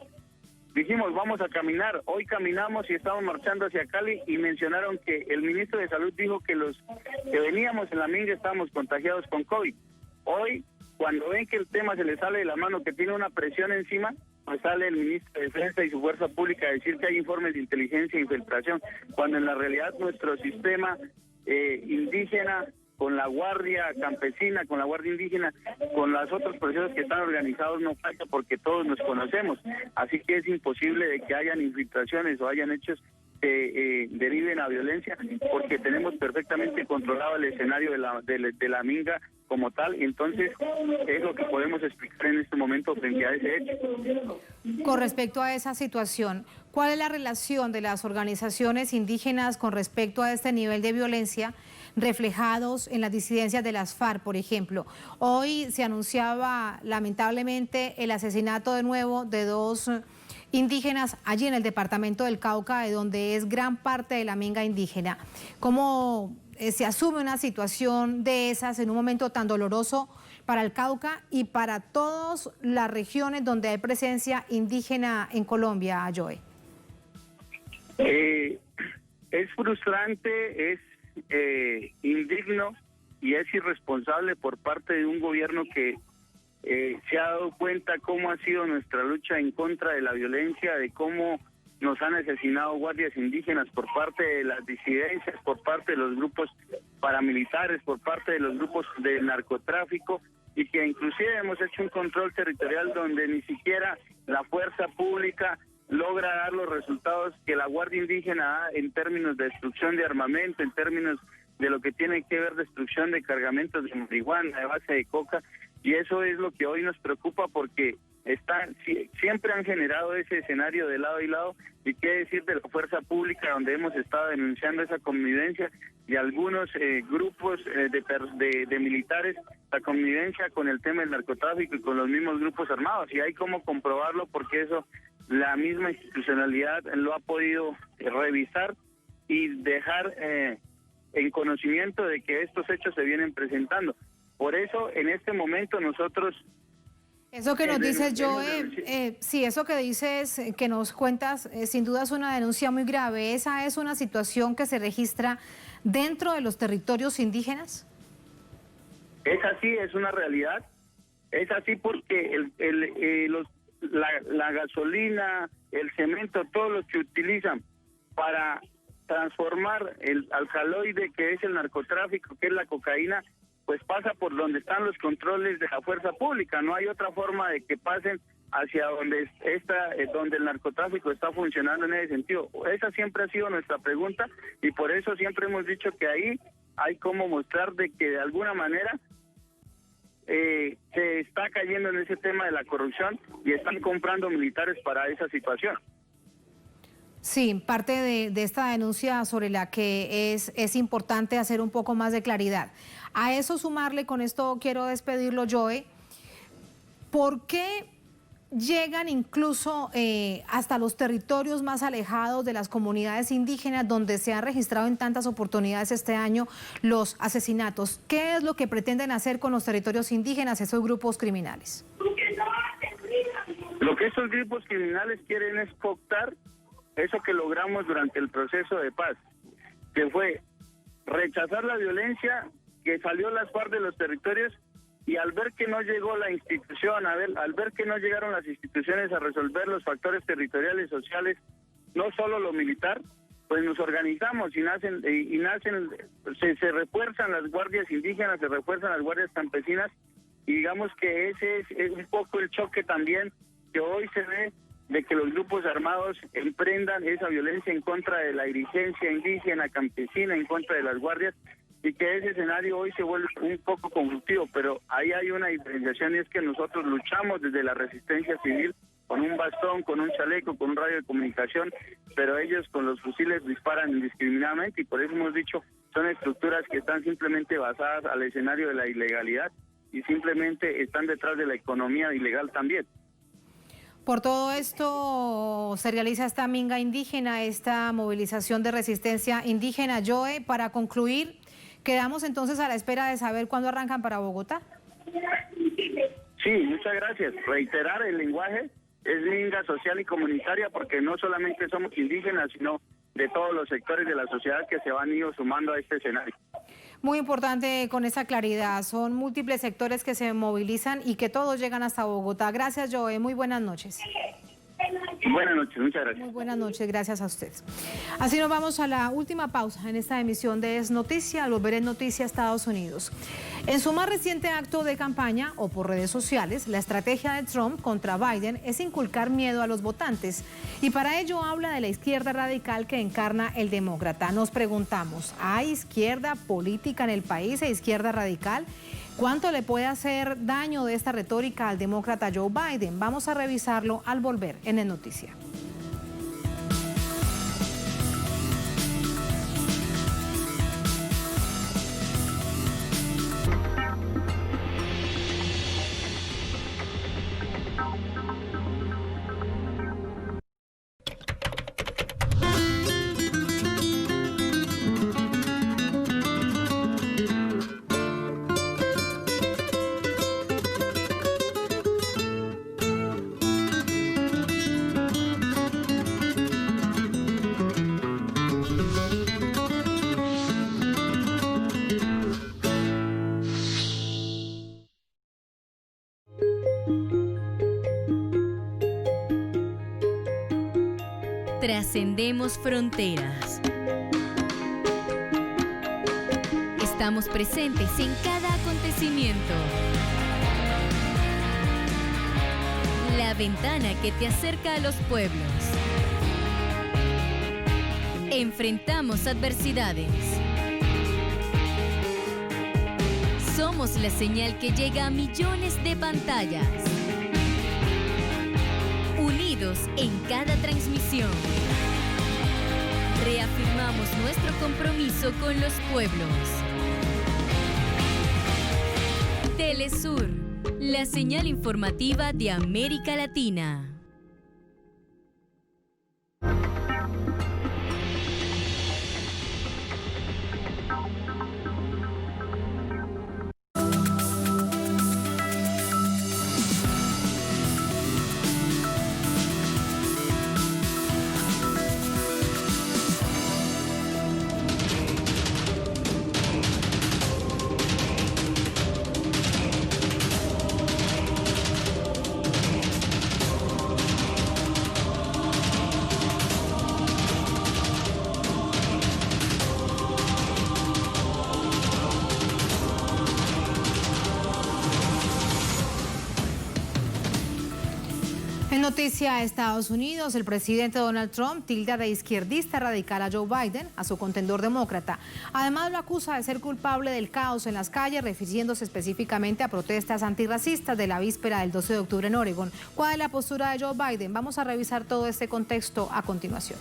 Dijimos, vamos a caminar. Hoy caminamos y estamos marchando hacia Cali y mencionaron que el ministro de Salud dijo que los que veníamos en la minga estábamos contagiados con COVID. Hoy, cuando ven que el tema se les sale de la mano, que tiene una presión encima, pues sale el ministro de Defensa y su fuerza pública a decir que hay informes de inteligencia e infiltración, cuando en la realidad nuestro sistema indígena, con la guardia campesina, con la guardia indígena, con los otros procesos que están organizados, no falla porque todos nos conocemos. Así que es imposible de que hayan infiltraciones o hayan hechos que deriven a violencia, porque tenemos perfectamente controlado el escenario de la minga como tal, y entonces es lo que podemos explicar en este momento frente a ese hecho. Con respecto a esa situación, ¿cuál es la relación de las organizaciones indígenas con respecto a este nivel de violencia reflejados en las disidencias de las FARC, por ejemplo? Hoy se anunciaba lamentablemente el asesinato de nuevo de 2 indígenas allí en el departamento del Cauca, de donde es gran parte de la minga indígena. ¿Cómo se asume una situación de esas en un momento tan doloroso para el Cauca y para todas las regiones donde hay presencia indígena en Colombia, Joe? Es frustrante, es indigno y es irresponsable por parte de un gobierno que se ha dado cuenta cómo ha sido nuestra lucha en contra de la violencia, de cómo nos han asesinado guardias indígenas por parte de las disidencias, por parte de los grupos paramilitares, por parte de los grupos del narcotráfico, y que inclusive hemos hecho un control territorial donde ni siquiera la fuerza pública logra dar los resultados que la Guardia Indígena da en términos de destrucción de armamento, en términos de lo que tiene que ver destrucción de cargamentos de marihuana, de base de coca, y eso es lo que hoy nos preocupa porque siempre han generado ese escenario de lado y lado, y qué decir de la fuerza pública, donde hemos estado denunciando esa convivencia de algunos grupos de militares, la convivencia con el tema del narcotráfico y con los mismos grupos armados, y hay cómo comprobarlo porque eso la misma institucionalidad lo ha podido revisar y dejar en conocimiento de que estos hechos se vienen presentando. Por eso, en este momento nosotros... Eso que nos dices, Joe, sí, eso que dices, que nos cuentas, sin duda es una denuncia muy grave. ¿Esa es una situación que se registra dentro de los territorios indígenas? Es así, es una realidad. Es así porque la gasolina, el cemento, todo lo que utilizan para transformar el alcaloide, que es el narcotráfico, que es la cocaína, pues pasa por donde están los controles de la fuerza pública. No hay otra forma de que pasen hacia donde el narcotráfico está funcionando en ese sentido. Esa siempre ha sido nuestra pregunta, y por eso siempre hemos dicho que ahí hay como mostrar de que de alguna manera se está cayendo en ese tema de la corrupción y están comprando militares para esa situación. Sí, parte de esta denuncia sobre la que es importante hacer un poco más de claridad. A eso sumarle, con esto quiero despedirlo, Joe, ¿por qué llegan incluso hasta los territorios más alejados de las comunidades indígenas, donde se han registrado en tantas oportunidades este año los asesinatos? ¿Qué es lo que pretenden hacer con los territorios indígenas esos grupos criminales? Lo que esos grupos criminales quieren es cooptar eso que logramos durante el proceso de paz, que fue rechazar la violencia que salió las FARC de los territorios, y al ver que no llegó la institución, al ver que no llegaron las instituciones a resolver los factores territoriales, sociales, no solo lo militar, pues nos organizamos y se refuerzan las guardias indígenas, se refuerzan las guardias campesinas, y digamos que ese es un poco el choque también que hoy se ve, de que los grupos armados emprendan esa violencia en contra de la dirigencia indígena, campesina, en contra de las guardias, y que ese escenario hoy se vuelve un poco conflictivo, pero ahí hay una diferenciación, y es que nosotros luchamos desde la resistencia civil con un bastón, con un chaleco, con un radio de comunicación, pero ellos con los fusiles disparan indiscriminadamente, y por eso hemos dicho, son estructuras que están simplemente basadas al escenario de la ilegalidad y simplemente están detrás de la economía ilegal también. Por todo esto se realiza esta minga indígena, esta movilización de resistencia indígena. Joe, para concluir, quedamos entonces a la espera de saber cuándo arrancan para Bogotá. Sí, muchas gracias. Reiterar el lenguaje, es minga social y comunitaria, porque no solamente somos indígenas, sino de todos los sectores de la sociedad que se van ido sumando a este escenario. Muy importante con esa claridad, son múltiples sectores que se movilizan y que todos llegan hasta Bogotá. Gracias, Joe, muy buenas noches. Buenas noches, muchas gracias. Muy buenas noches, gracias a ustedes. Así nos vamos a la última pausa en esta emisión de Es Noticia, al volver en Noticia Estados Unidos. En su más reciente acto de campaña o por redes sociales, la estrategia de Trump contra Biden es inculcar miedo a los votantes, y para ello habla de la izquierda radical que encarna el demócrata. Nos preguntamos, ¿hay izquierda política en el país e izquierda radical? ¿Cuánto le puede hacer daño de esta retórica al demócrata Joe Biden? Vamos a revisarlo al volver en Es Noticia. Trascendemos fronteras. Estamos presentes en cada acontecimiento. La ventana que te acerca a los pueblos. Enfrentamos adversidades. Somos Somos la señal que llega a millones de pantallas. Unidos en cada transmisión. Reafirmamos nuestro compromiso con los pueblos. Telesur, la señal informativa de América Latina. Noticia a Estados Unidos, el presidente Donald Trump tilda de izquierdista radical a Joe Biden, a su contendor demócrata. Además lo acusa de ser culpable del caos en las calles, refiriéndose específicamente a protestas antirracistas de la víspera del 12 de octubre en Oregón. ¿Cuál es la postura de Joe Biden? Vamos a revisar todo este contexto a continuación.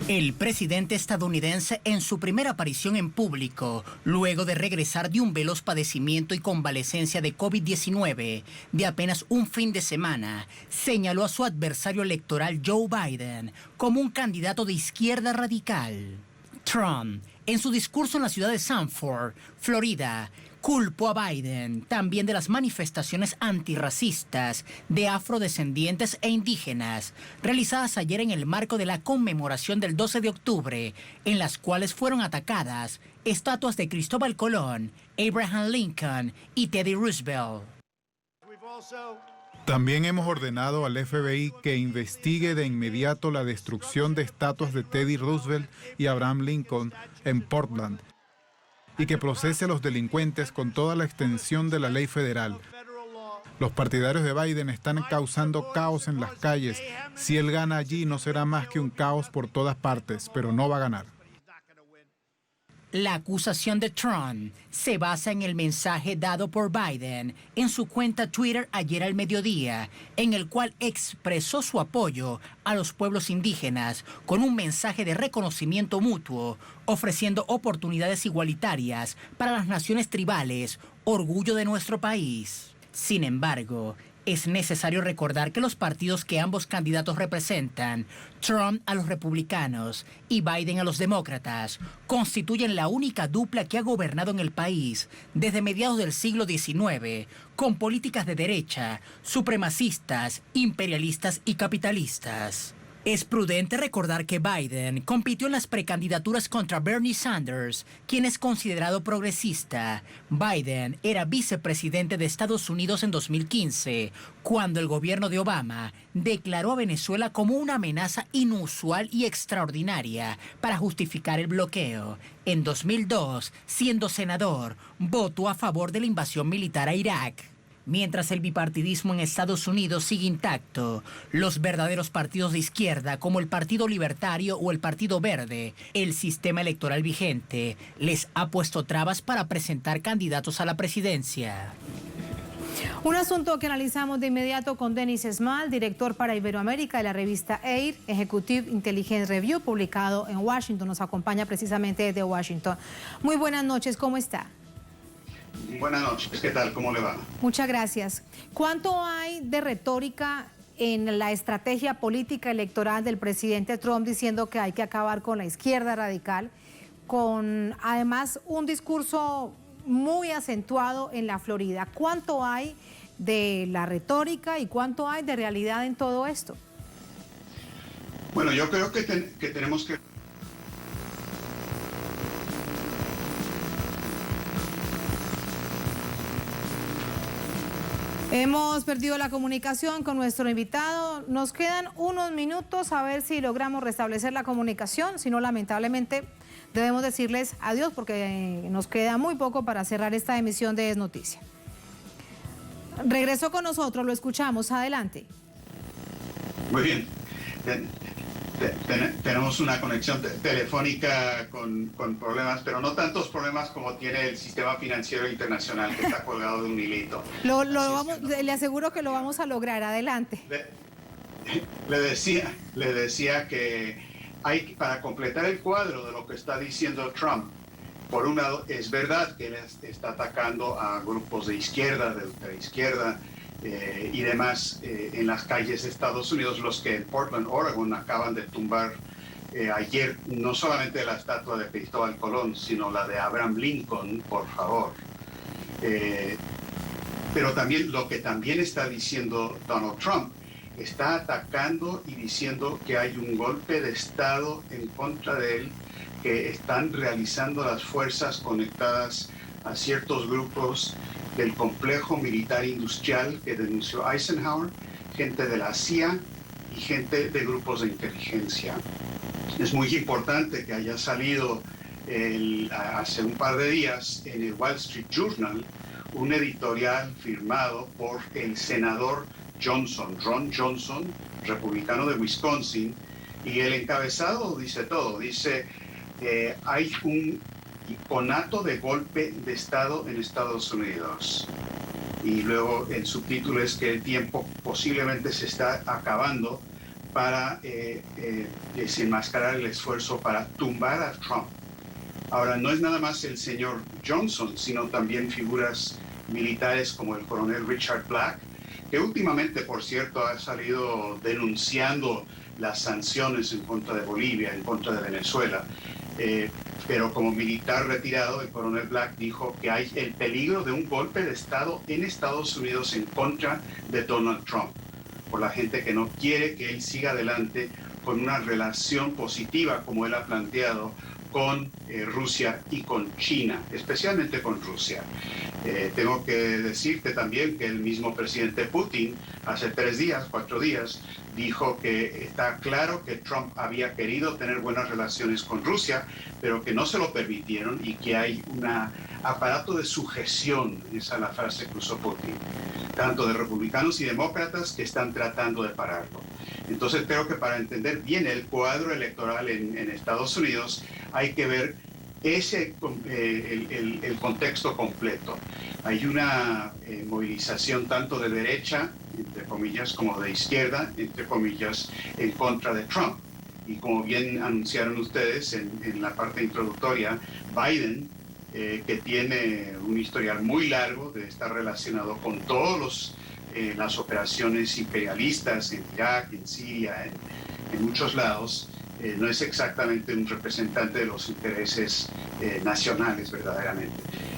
El presidente estadounidense en su primera aparición en público, luego de regresar de un veloz padecimiento y convalecencia de COVID-19 de apenas un fin de semana, señaló a su adversario electoral Joe Biden como un candidato de izquierda radical. Trump, en su discurso en la ciudad de Sanford, Florida, culpó a Biden también de las manifestaciones antirracistas de afrodescendientes e indígenas realizadas ayer en el marco de la conmemoración del 12 de octubre, en las cuales fueron atacadas estatuas de Cristóbal Colón, Abraham Lincoln y Teddy Roosevelt. También hemos ordenado al FBI que investigue de inmediato la destrucción de estatuas de Teddy Roosevelt y Abraham Lincoln en Portland, y que procese a los delincuentes con toda la extensión de la ley federal. Los partidarios de Biden están causando caos en las calles. Si él gana allí, no será más que un caos por todas partes, pero no va a ganar. La acusación de Trump se basa en el mensaje dado por Biden en su cuenta Twitter ayer al mediodía, en el cual expresó su apoyo a los pueblos indígenas con un mensaje de reconocimiento mutuo, ofreciendo oportunidades igualitarias para las naciones tribales, orgullo de nuestro país. Sin embargo, es necesario recordar que los partidos que ambos candidatos representan, Trump a los republicanos y Biden a los demócratas, constituyen la única dupla que ha gobernado en el país desde mediados del siglo XIX, con políticas de derecha, supremacistas, imperialistas y capitalistas. Es prudente recordar que Biden compitió en las precandidaturas contra Bernie Sanders, quien es considerado progresista. Biden era vicepresidente de Estados Unidos en 2015, cuando el gobierno de Obama declaró a Venezuela como una amenaza inusual y extraordinaria para justificar el bloqueo. En 2002, siendo senador, votó a favor de la invasión militar a Irak. Mientras el bipartidismo en Estados Unidos sigue intacto, los verdaderos partidos de izquierda, como el Partido Libertario o el Partido Verde, el sistema electoral vigente les ha puesto trabas para presentar candidatos a la presidencia. Un asunto que analizamos de inmediato con Denis Esmal, director para Iberoamérica de la revista AIR, Executive Intelligence Review, publicado en Washington. Nos acompaña precisamente desde Washington. Muy buenas noches, ¿cómo está? Buenas noches, ¿qué tal? ¿Cómo le va? Muchas gracias. ¿Cuánto hay de retórica en la estrategia política electoral del presidente Trump diciendo que hay que acabar con la izquierda radical, con además un discurso muy acentuado en la Florida? ¿Cuánto hay de la retórica y cuánto hay de realidad en todo esto? Bueno, yo creo que tenemos que... Hemos perdido la comunicación con nuestro invitado. Nos quedan unos minutos a ver si logramos restablecer la comunicación. Si no, lamentablemente debemos decirles adiós porque nos queda muy poco para cerrar esta emisión de Es Noticia. Regresó con nosotros, lo escuchamos. Adelante. Muy bien. Tenemos una conexión telefónica con problemas, pero no tantos problemas como tiene el sistema financiero internacional, que está colgado de un hilito. Le aseguro que lo vamos a lograr. Adelante. Le decía que hay, para completar el cuadro de lo que está diciendo Trump, por un lado, es verdad que él está atacando a grupos de izquierda, de ultraizquierda, y demás en las calles de Estados Unidos, los que en Portland, Oregon, acaban de tumbar ayer no solamente la estatua de Cristóbal Colón, sino la de Abraham Lincoln, por favor. Pero también lo que también está diciendo Donald Trump, está atacando y diciendo que hay un golpe de Estado en contra de él, que están realizando las fuerzas conectadas a ciertos grupos del complejo militar industrial que denunció Eisenhower, gente de la CIA y gente de grupos de inteligencia. Es muy importante que haya salido hace un par de días en el Wall Street Journal un editorial firmado por el senador Ron Johnson, republicano de Wisconsin, y el encabezado dice todo, dice hay un conato de golpe de Estado en Estados Unidos. Y luego el subtítulo es que el tiempo posiblemente se está acabando para desenmascarar el esfuerzo para tumbar a Trump. Ahora, no es nada más el señor Johnson, sino también figuras militares como el coronel Richard Black, que últimamente, por cierto, ha salido denunciando las sanciones en contra de Bolivia, en contra de Venezuela. Pero como militar retirado, el coronel Black dijo que hay el peligro de un golpe de Estado en Estados Unidos en contra de Donald Trump, por la gente que no quiere que él siga adelante con una relación positiva, como él ha planteado, con Rusia y con China, especialmente con Rusia. Tengo que decirte también que el mismo presidente Putin, hace 4 días, dijo que está claro que Trump había querido tener buenas relaciones con Rusia, pero que no se lo permitieron y que hay un aparato de sujeción, esa es la frase que usó Putin, tanto de republicanos y demócratas que están tratando de pararlo. Entonces creo que para entender bien el cuadro electoral en Estados Unidos hay que ver el contexto completo. Hay una movilización tanto de derecha, entre comillas, como de izquierda, entre comillas, en contra de Trump. Y como bien anunciaron ustedes en la parte introductoria, Biden, que tiene un historial muy largo de estar relacionado con todos las operaciones imperialistas en Irak, en Siria, en muchos lados, no es exactamente un representante de los intereses nacionales verdaderamente.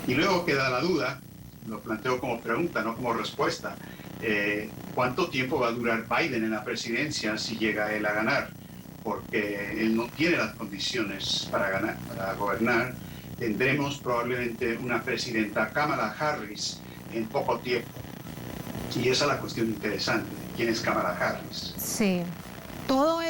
Y luego queda la duda, lo planteo como pregunta, no como respuesta, ¿cuánto tiempo va a durar Biden en la presidencia si llega él a ganar? Porque él no tiene las condiciones para gobernar. Tendremos probablemente una presidenta, Kamala Harris, en poco tiempo. Y esa es la cuestión interesante. ¿Quién es Kamala Harris? Sí. Todo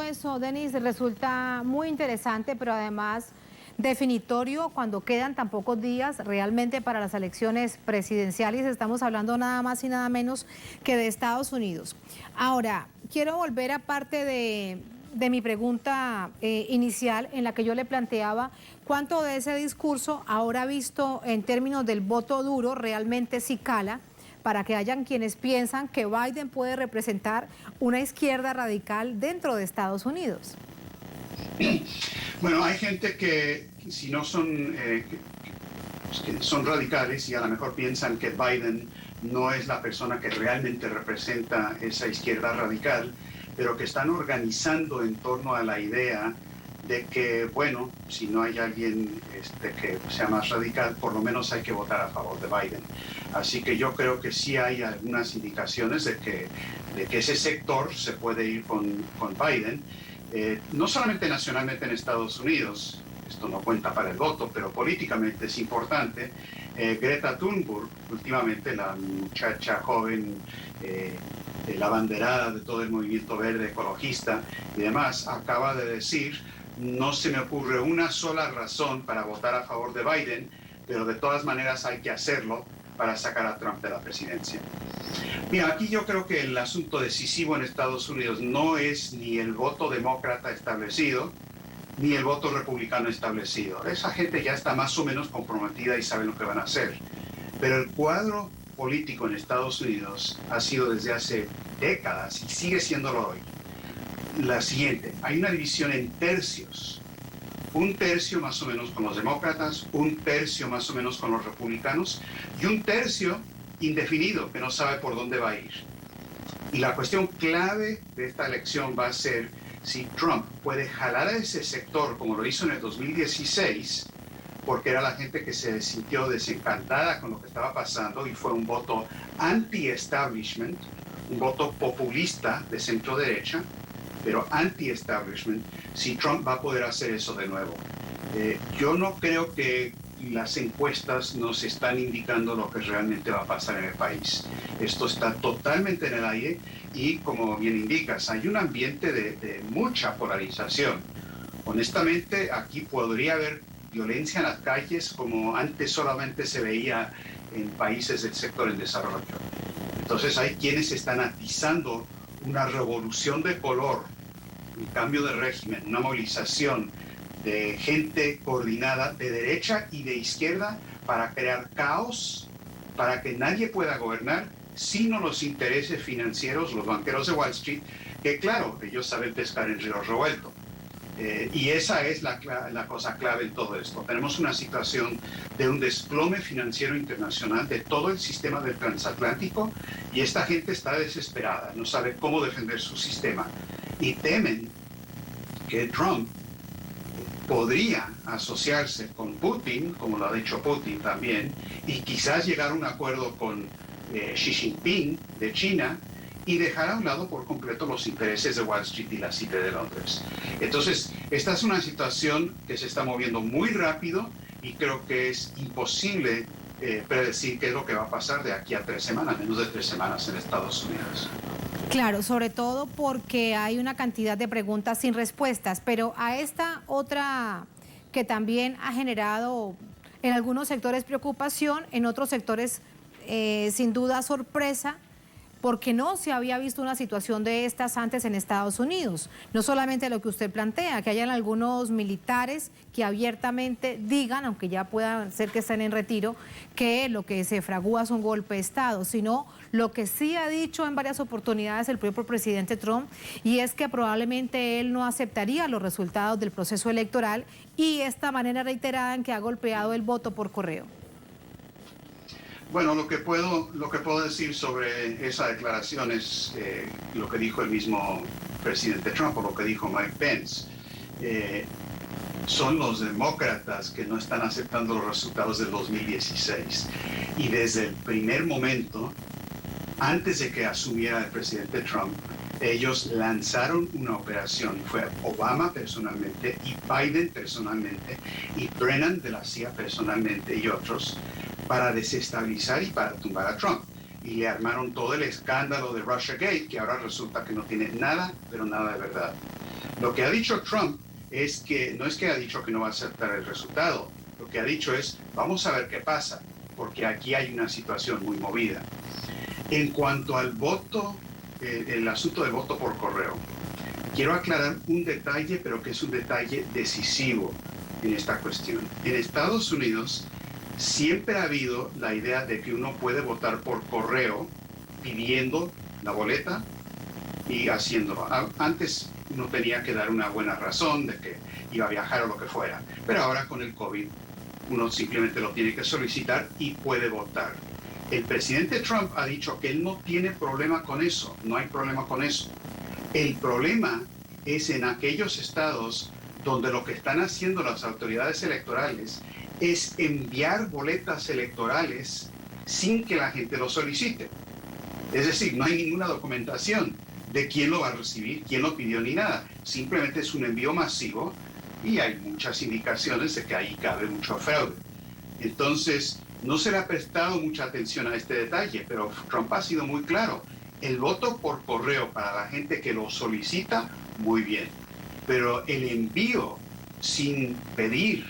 eso, Denis, resulta muy interesante, pero además definitorio cuando quedan tan pocos días realmente para las elecciones presidenciales. Estamos hablando nada más y nada menos que de Estados Unidos. Ahora, quiero volver a parte de mi pregunta inicial, en la que yo le planteaba cuánto de ese discurso, ahora visto en términos del voto duro, realmente sí cala, para que hayan quienes piensan que Biden puede representar una izquierda radical dentro de Estados Unidos. Bueno, hay gente que si no son, que son radicales y a lo mejor piensan que Biden no es la persona que realmente representa esa izquierda radical, pero que están organizando en torno a la idea de que, bueno, si no hay alguien que sea más radical, por lo menos hay que votar a favor de Biden. Así que yo creo que sí hay algunas indicaciones de que ese sector se puede ir con Biden, no solamente nacionalmente en Estados Unidos, esto no cuenta para el voto, pero políticamente es importante. Greta Thunberg, últimamente la muchacha joven, la abanderada de todo el movimiento verde ecologista y demás, acaba de decir: no se me ocurre una sola razón para votar a favor de Biden, pero de todas maneras hay que hacerlo para sacar a Trump de la presidencia. Mira, aquí yo creo que el asunto decisivo en Estados Unidos no es ni el voto demócrata establecido, ni el voto republicano establecido. Esa gente ya está más o menos comprometida y sabe lo que van a hacer. Pero el cuadro político en Estados Unidos ha sido desde hace décadas y sigue siéndolo hoy la siguiente: hay una división en tercios. Un tercio más o menos con los demócratas, un tercio más o menos con los republicanos y un tercio indefinido que no sabe por dónde va a ir. Y la cuestión clave de esta elección va a ser si Trump puede jalar a ese sector como lo hizo en el 2016, porque era la gente que se sintió desencantada con lo que estaba pasando y fue un voto anti-establishment, un voto populista de centro derecha, pero anti-establishment, si Trump va a poder hacer eso de nuevo. Yo no creo que las encuestas nos están indicando lo que realmente va a pasar en el país. Esto está totalmente en el aire y, como bien indicas, hay un ambiente de mucha polarización. Honestamente, aquí podría haber violencia en las calles como antes solamente se veía en países del sector en desarrollo. Entonces hay quienes están atizando una revolución de color, un cambio de régimen, una movilización de gente coordinada de derecha y de izquierda para crear caos, para que nadie pueda gobernar, sino los intereses financieros, los banqueros de Wall Street, que claro, ellos saben pescar en río revuelto. Y esa es la cosa clave en todo esto. Tenemos una situación de un desplome financiero internacional de todo el sistema del transatlántico y esta gente está desesperada, no sabe cómo defender su sistema. Y temen que Trump podría asociarse con Putin, como lo ha dicho Putin también, y quizás llegar a un acuerdo con Xi Jinping de China, y dejar a un lado por completo los intereses de Wall Street y la City de Londres. Entonces, esta es una situación que se está moviendo muy rápido y creo que es imposible predecir qué es lo que va a pasar de aquí a 3 semanas, menos de 3 semanas en Estados Unidos. Claro, sobre todo porque hay una cantidad de preguntas sin respuestas, pero a esta otra que también ha generado en algunos sectores preocupación, en otros sectores sin duda sorpresa, porque no se había visto una situación de estas antes en Estados Unidos. No solamente lo que usted plantea, que hayan algunos militares que abiertamente digan, aunque ya pueda ser que estén en retiro, que lo que se fragúa es un golpe de Estado, sino lo que sí ha dicho en varias oportunidades el propio presidente Trump, y es que probablemente él no aceptaría los resultados del proceso electoral y esta manera reiterada en que ha golpeado el voto por correo. Bueno, lo que puedo decir sobre esa declaración es lo que dijo el mismo presidente Trump o lo que dijo Mike Pence. Son los demócratas que no están aceptando los resultados del 2016. Y desde el primer momento, antes de que asumiera el presidente Trump, ellos lanzaron una operación. Fue Obama personalmente y Biden personalmente y Brennan de la CIA personalmente y otros, para desestabilizar y para tumbar a Trump. Y le armaron todo el escándalo de Russiagate, que ahora resulta que no tiene nada, pero nada de verdad. Lo que ha dicho Trump es que, no es que ha dicho que no va a aceptar el resultado, lo que ha dicho es, vamos a ver qué pasa, porque aquí hay una situación muy movida. En cuanto al voto, el asunto del voto por correo, quiero aclarar un detalle, pero que es un detalle decisivo en esta cuestión. En Estados Unidos, siempre ha habido la idea de que uno puede votar por correo pidiendo la boleta y haciéndolo. Antes uno tenía que dar una buena razón de que iba a viajar o lo que fuera, pero ahora con el COVID uno simplemente lo tiene que solicitar y puede votar. El presidente Trump ha dicho que él no tiene problema con eso, no hay problema con eso. El problema es en aquellos estados donde lo que están haciendo las autoridades electorales es enviar boletas electorales sin que la gente lo solicite. Es decir, no hay ninguna documentación de quién lo va a recibir, quién lo pidió ni nada. Simplemente es un envío masivo y hay muchas indicaciones de que ahí cabe mucho fraude. Entonces, no se le ha prestado mucha atención a este detalle, pero Trump ha sido muy claro. El voto por correo para la gente que lo solicita, muy bien. Pero el envío sin pedir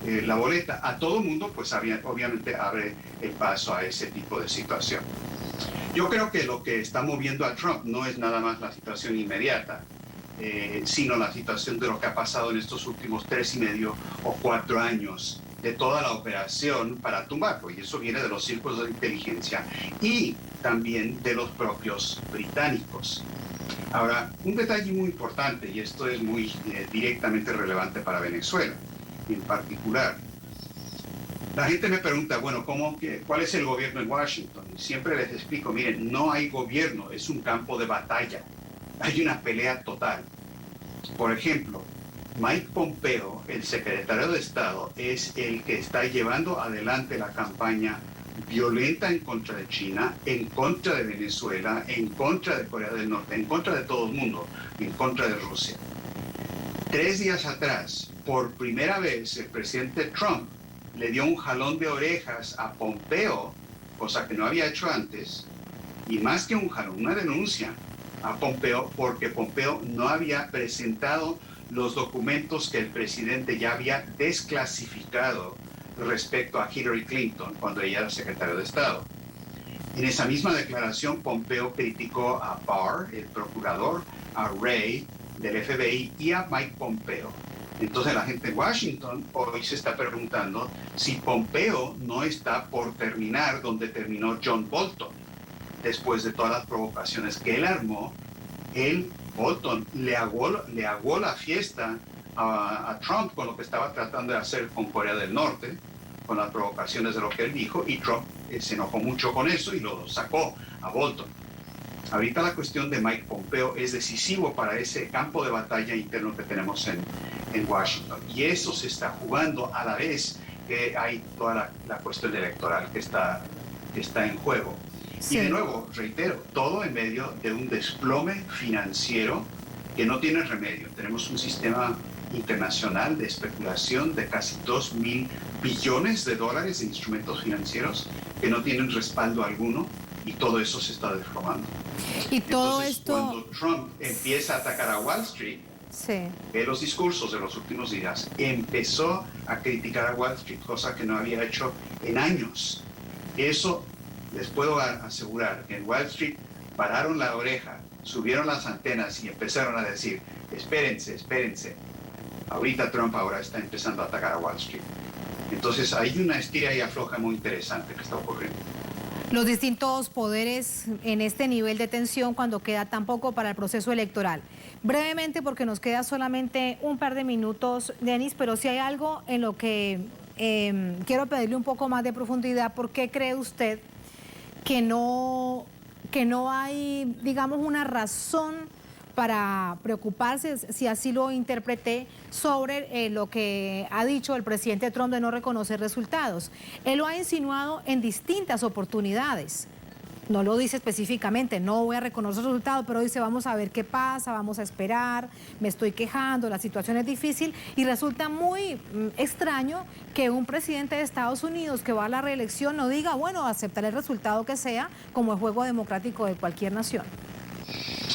la boleta a todo mundo, pues obviamente abre el paso a ese tipo de situación. Yo creo que lo que está moviendo a Trump no es nada más la situación inmediata, sino la situación de lo que ha pasado en estos últimos 3,5 o 4 años de toda la operación para tumbarlo, y eso viene de los círculos de inteligencia y también de los propios británicos. Ahora, un detalle muy importante, y esto es muy directamente relevante para Venezuela en particular. La gente me pregunta, bueno, ¿cuál es el gobierno en Washington? Y siempre les explico, miren, no hay gobierno, es un campo de batalla. Hay una pelea total. Por ejemplo, Mike Pompeo, el secretario de Estado, es el que está llevando adelante la campaña violenta en contra de China, en contra de Venezuela, en contra de Corea del Norte, en contra de todo el mundo, en contra de Rusia. 3 días atrás, por primera vez, el presidente Trump le dio un jalón de orejas a Pompeo, cosa que no había hecho antes, y más que un jalón, una denuncia a Pompeo, porque Pompeo no había presentado los documentos que el presidente ya había desclasificado respecto a Hillary Clinton cuando ella era secretario de Estado. En esa misma declaración, Pompeo criticó a Barr, el procurador, a Wray del FBI y a Mike Pompeo. Entonces la gente en Washington hoy se está preguntando si Pompeo no está por terminar donde terminó John Bolton. Después de todas las provocaciones que él armó, Bolton le aguó la fiesta a Trump con lo que estaba tratando de hacer con Corea del Norte, con las provocaciones de lo que él dijo, y Trump se enojó mucho con eso y lo sacó a Bolton. Ahorita la cuestión de Mike Pompeo es decisivo para ese campo de batalla interno que tenemos en Washington. Y eso se está jugando a la vez que hay toda la cuestión electoral que está en juego. Sí. Y de nuevo, reitero, todo en medio de un desplome financiero que no tiene remedio. Tenemos un sistema internacional de especulación de casi 2,000 billones de dólares de instrumentos financieros que no tienen respaldo alguno, y todo eso se está desplomando. Y todo Entonces, esto... cuando Trump empieza a atacar a Wall Street, sí, en los discursos de los últimos días, empezó a criticar a Wall Street, cosa que no había hecho en años. Eso les puedo asegurar que en Wall Street pararon la oreja, subieron las antenas y empezaron a decir, espérense, espérense. Ahorita Trump ahora está empezando a atacar a Wall Street. Entonces hay una estira y afloja muy interesante que está ocurriendo. Los distintos poderes en este nivel de tensión cuando queda tan poco para el proceso electoral. Brevemente, porque nos queda solamente un par de minutos, Denis, pero si hay algo en lo que quiero pedirle un poco más de profundidad. ¿Por qué cree usted que no hay, digamos, una razón para preocuparse, si así lo interpreté, sobre lo que ha dicho el presidente Trump de no reconocer resultados? Él lo ha insinuado en distintas oportunidades. No lo dice específicamente, no voy a reconocer resultados, pero dice vamos a ver qué pasa, vamos a esperar, me estoy quejando, la situación es difícil, y resulta muy extraño que un presidente de Estados Unidos que va a la reelección no diga, bueno, aceptaré el resultado que sea, como el juego democrático de cualquier nación.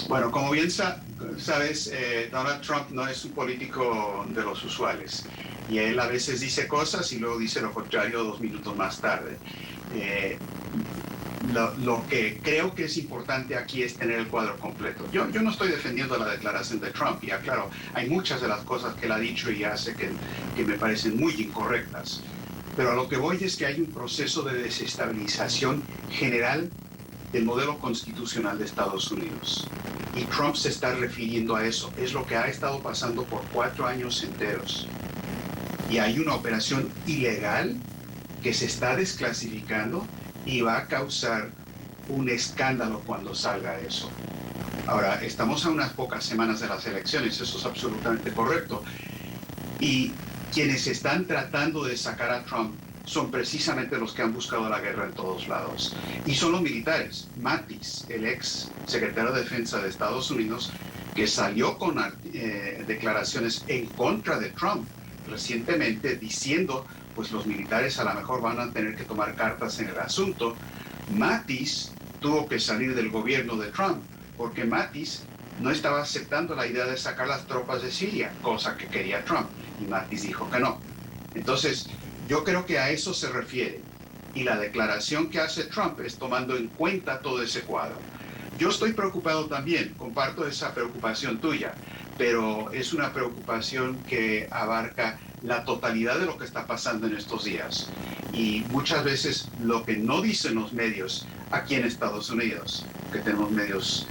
Bueno, como bien sabes, Donald Trump no es un político de los usuales, y él a veces dice cosas y luego dice lo contrario 2 minutos más tarde. Lo que creo que es importante aquí es tener el cuadro completo. Yo no estoy defendiendo la declaración de Trump, y claro, hay muchas de las cosas que él ha dicho y hace que me parecen muy incorrectas, pero a lo que voy es que hay un proceso de desestabilización general del modelo constitucional de Estados Unidos, y Trump se está refiriendo a eso. Es lo que ha estado pasando por 4 años enteros, y hay una operación ilegal que se está desclasificando y va a causar un escándalo cuando salga eso. Ahora, estamos a unas pocas semanas de las elecciones, eso es absolutamente correcto, y quienes están tratando de sacar a Trump son precisamente los que han buscado la guerra en todos lados, y son los militares. Mattis, el ex secretario de Defensa de Estados Unidos, que salió con declaraciones en contra de Trump recientemente, diciendo pues los militares a lo mejor van a tener que tomar cartas en el asunto. Mattis tuvo que salir del gobierno de Trump porque Mattis no estaba aceptando la idea de sacar las tropas de Siria, cosa que quería Trump, y Mattis dijo que no. Entonces, yo creo que a eso se refiere. Y la declaración que hace Trump es tomando en cuenta todo ese cuadro. Yo estoy preocupado también, comparto esa preocupación tuya, pero es una preocupación que abarca la totalidad de lo que está pasando en estos días. Y muchas veces lo que no dicen los medios aquí en Estados Unidos, que tenemos medios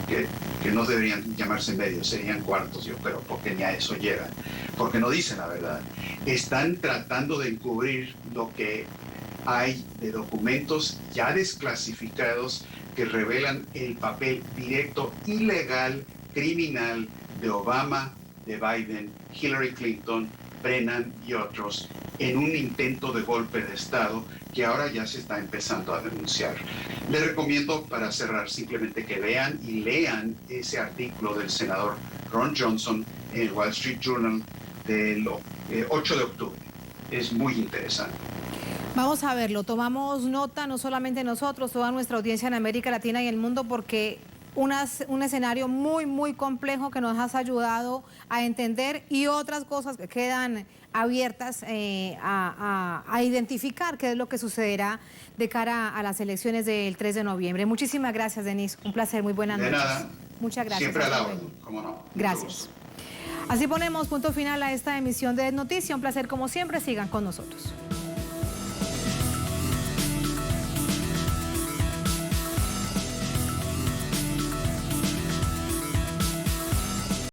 que no deberían llamarse medios, serían cuartos, yo creo, porque ni a eso llegan, porque no dicen la verdad. Están tratando de encubrir lo que hay de documentos ya desclasificados que revelan el papel directo, ilegal, criminal de Obama, de Biden, Hillary Clinton, Brennan y otros en un intento de golpe de Estado que ahora ya se está empezando a denunciar. Les recomiendo, para cerrar, simplemente que vean y lean ese artículo del senador Ron Johnson en el Wall Street Journal del 8 de octubre. Es muy interesante. Vamos a verlo, tomamos nota no solamente nosotros, toda nuestra audiencia en América Latina y el mundo, porque un escenario muy complejo que nos has ayudado a entender y otras cosas que quedan abiertas a identificar qué es lo que sucederá de cara a las elecciones del 3 de noviembre. Muchísimas gracias, Denis. Un placer, muy buenas noches. De nada. Muchas gracias. Siempre a la orden, cómo no. Gracias. Así ponemos punto final a esta emisión de Noticia. Un placer como siempre, sigan con nosotros.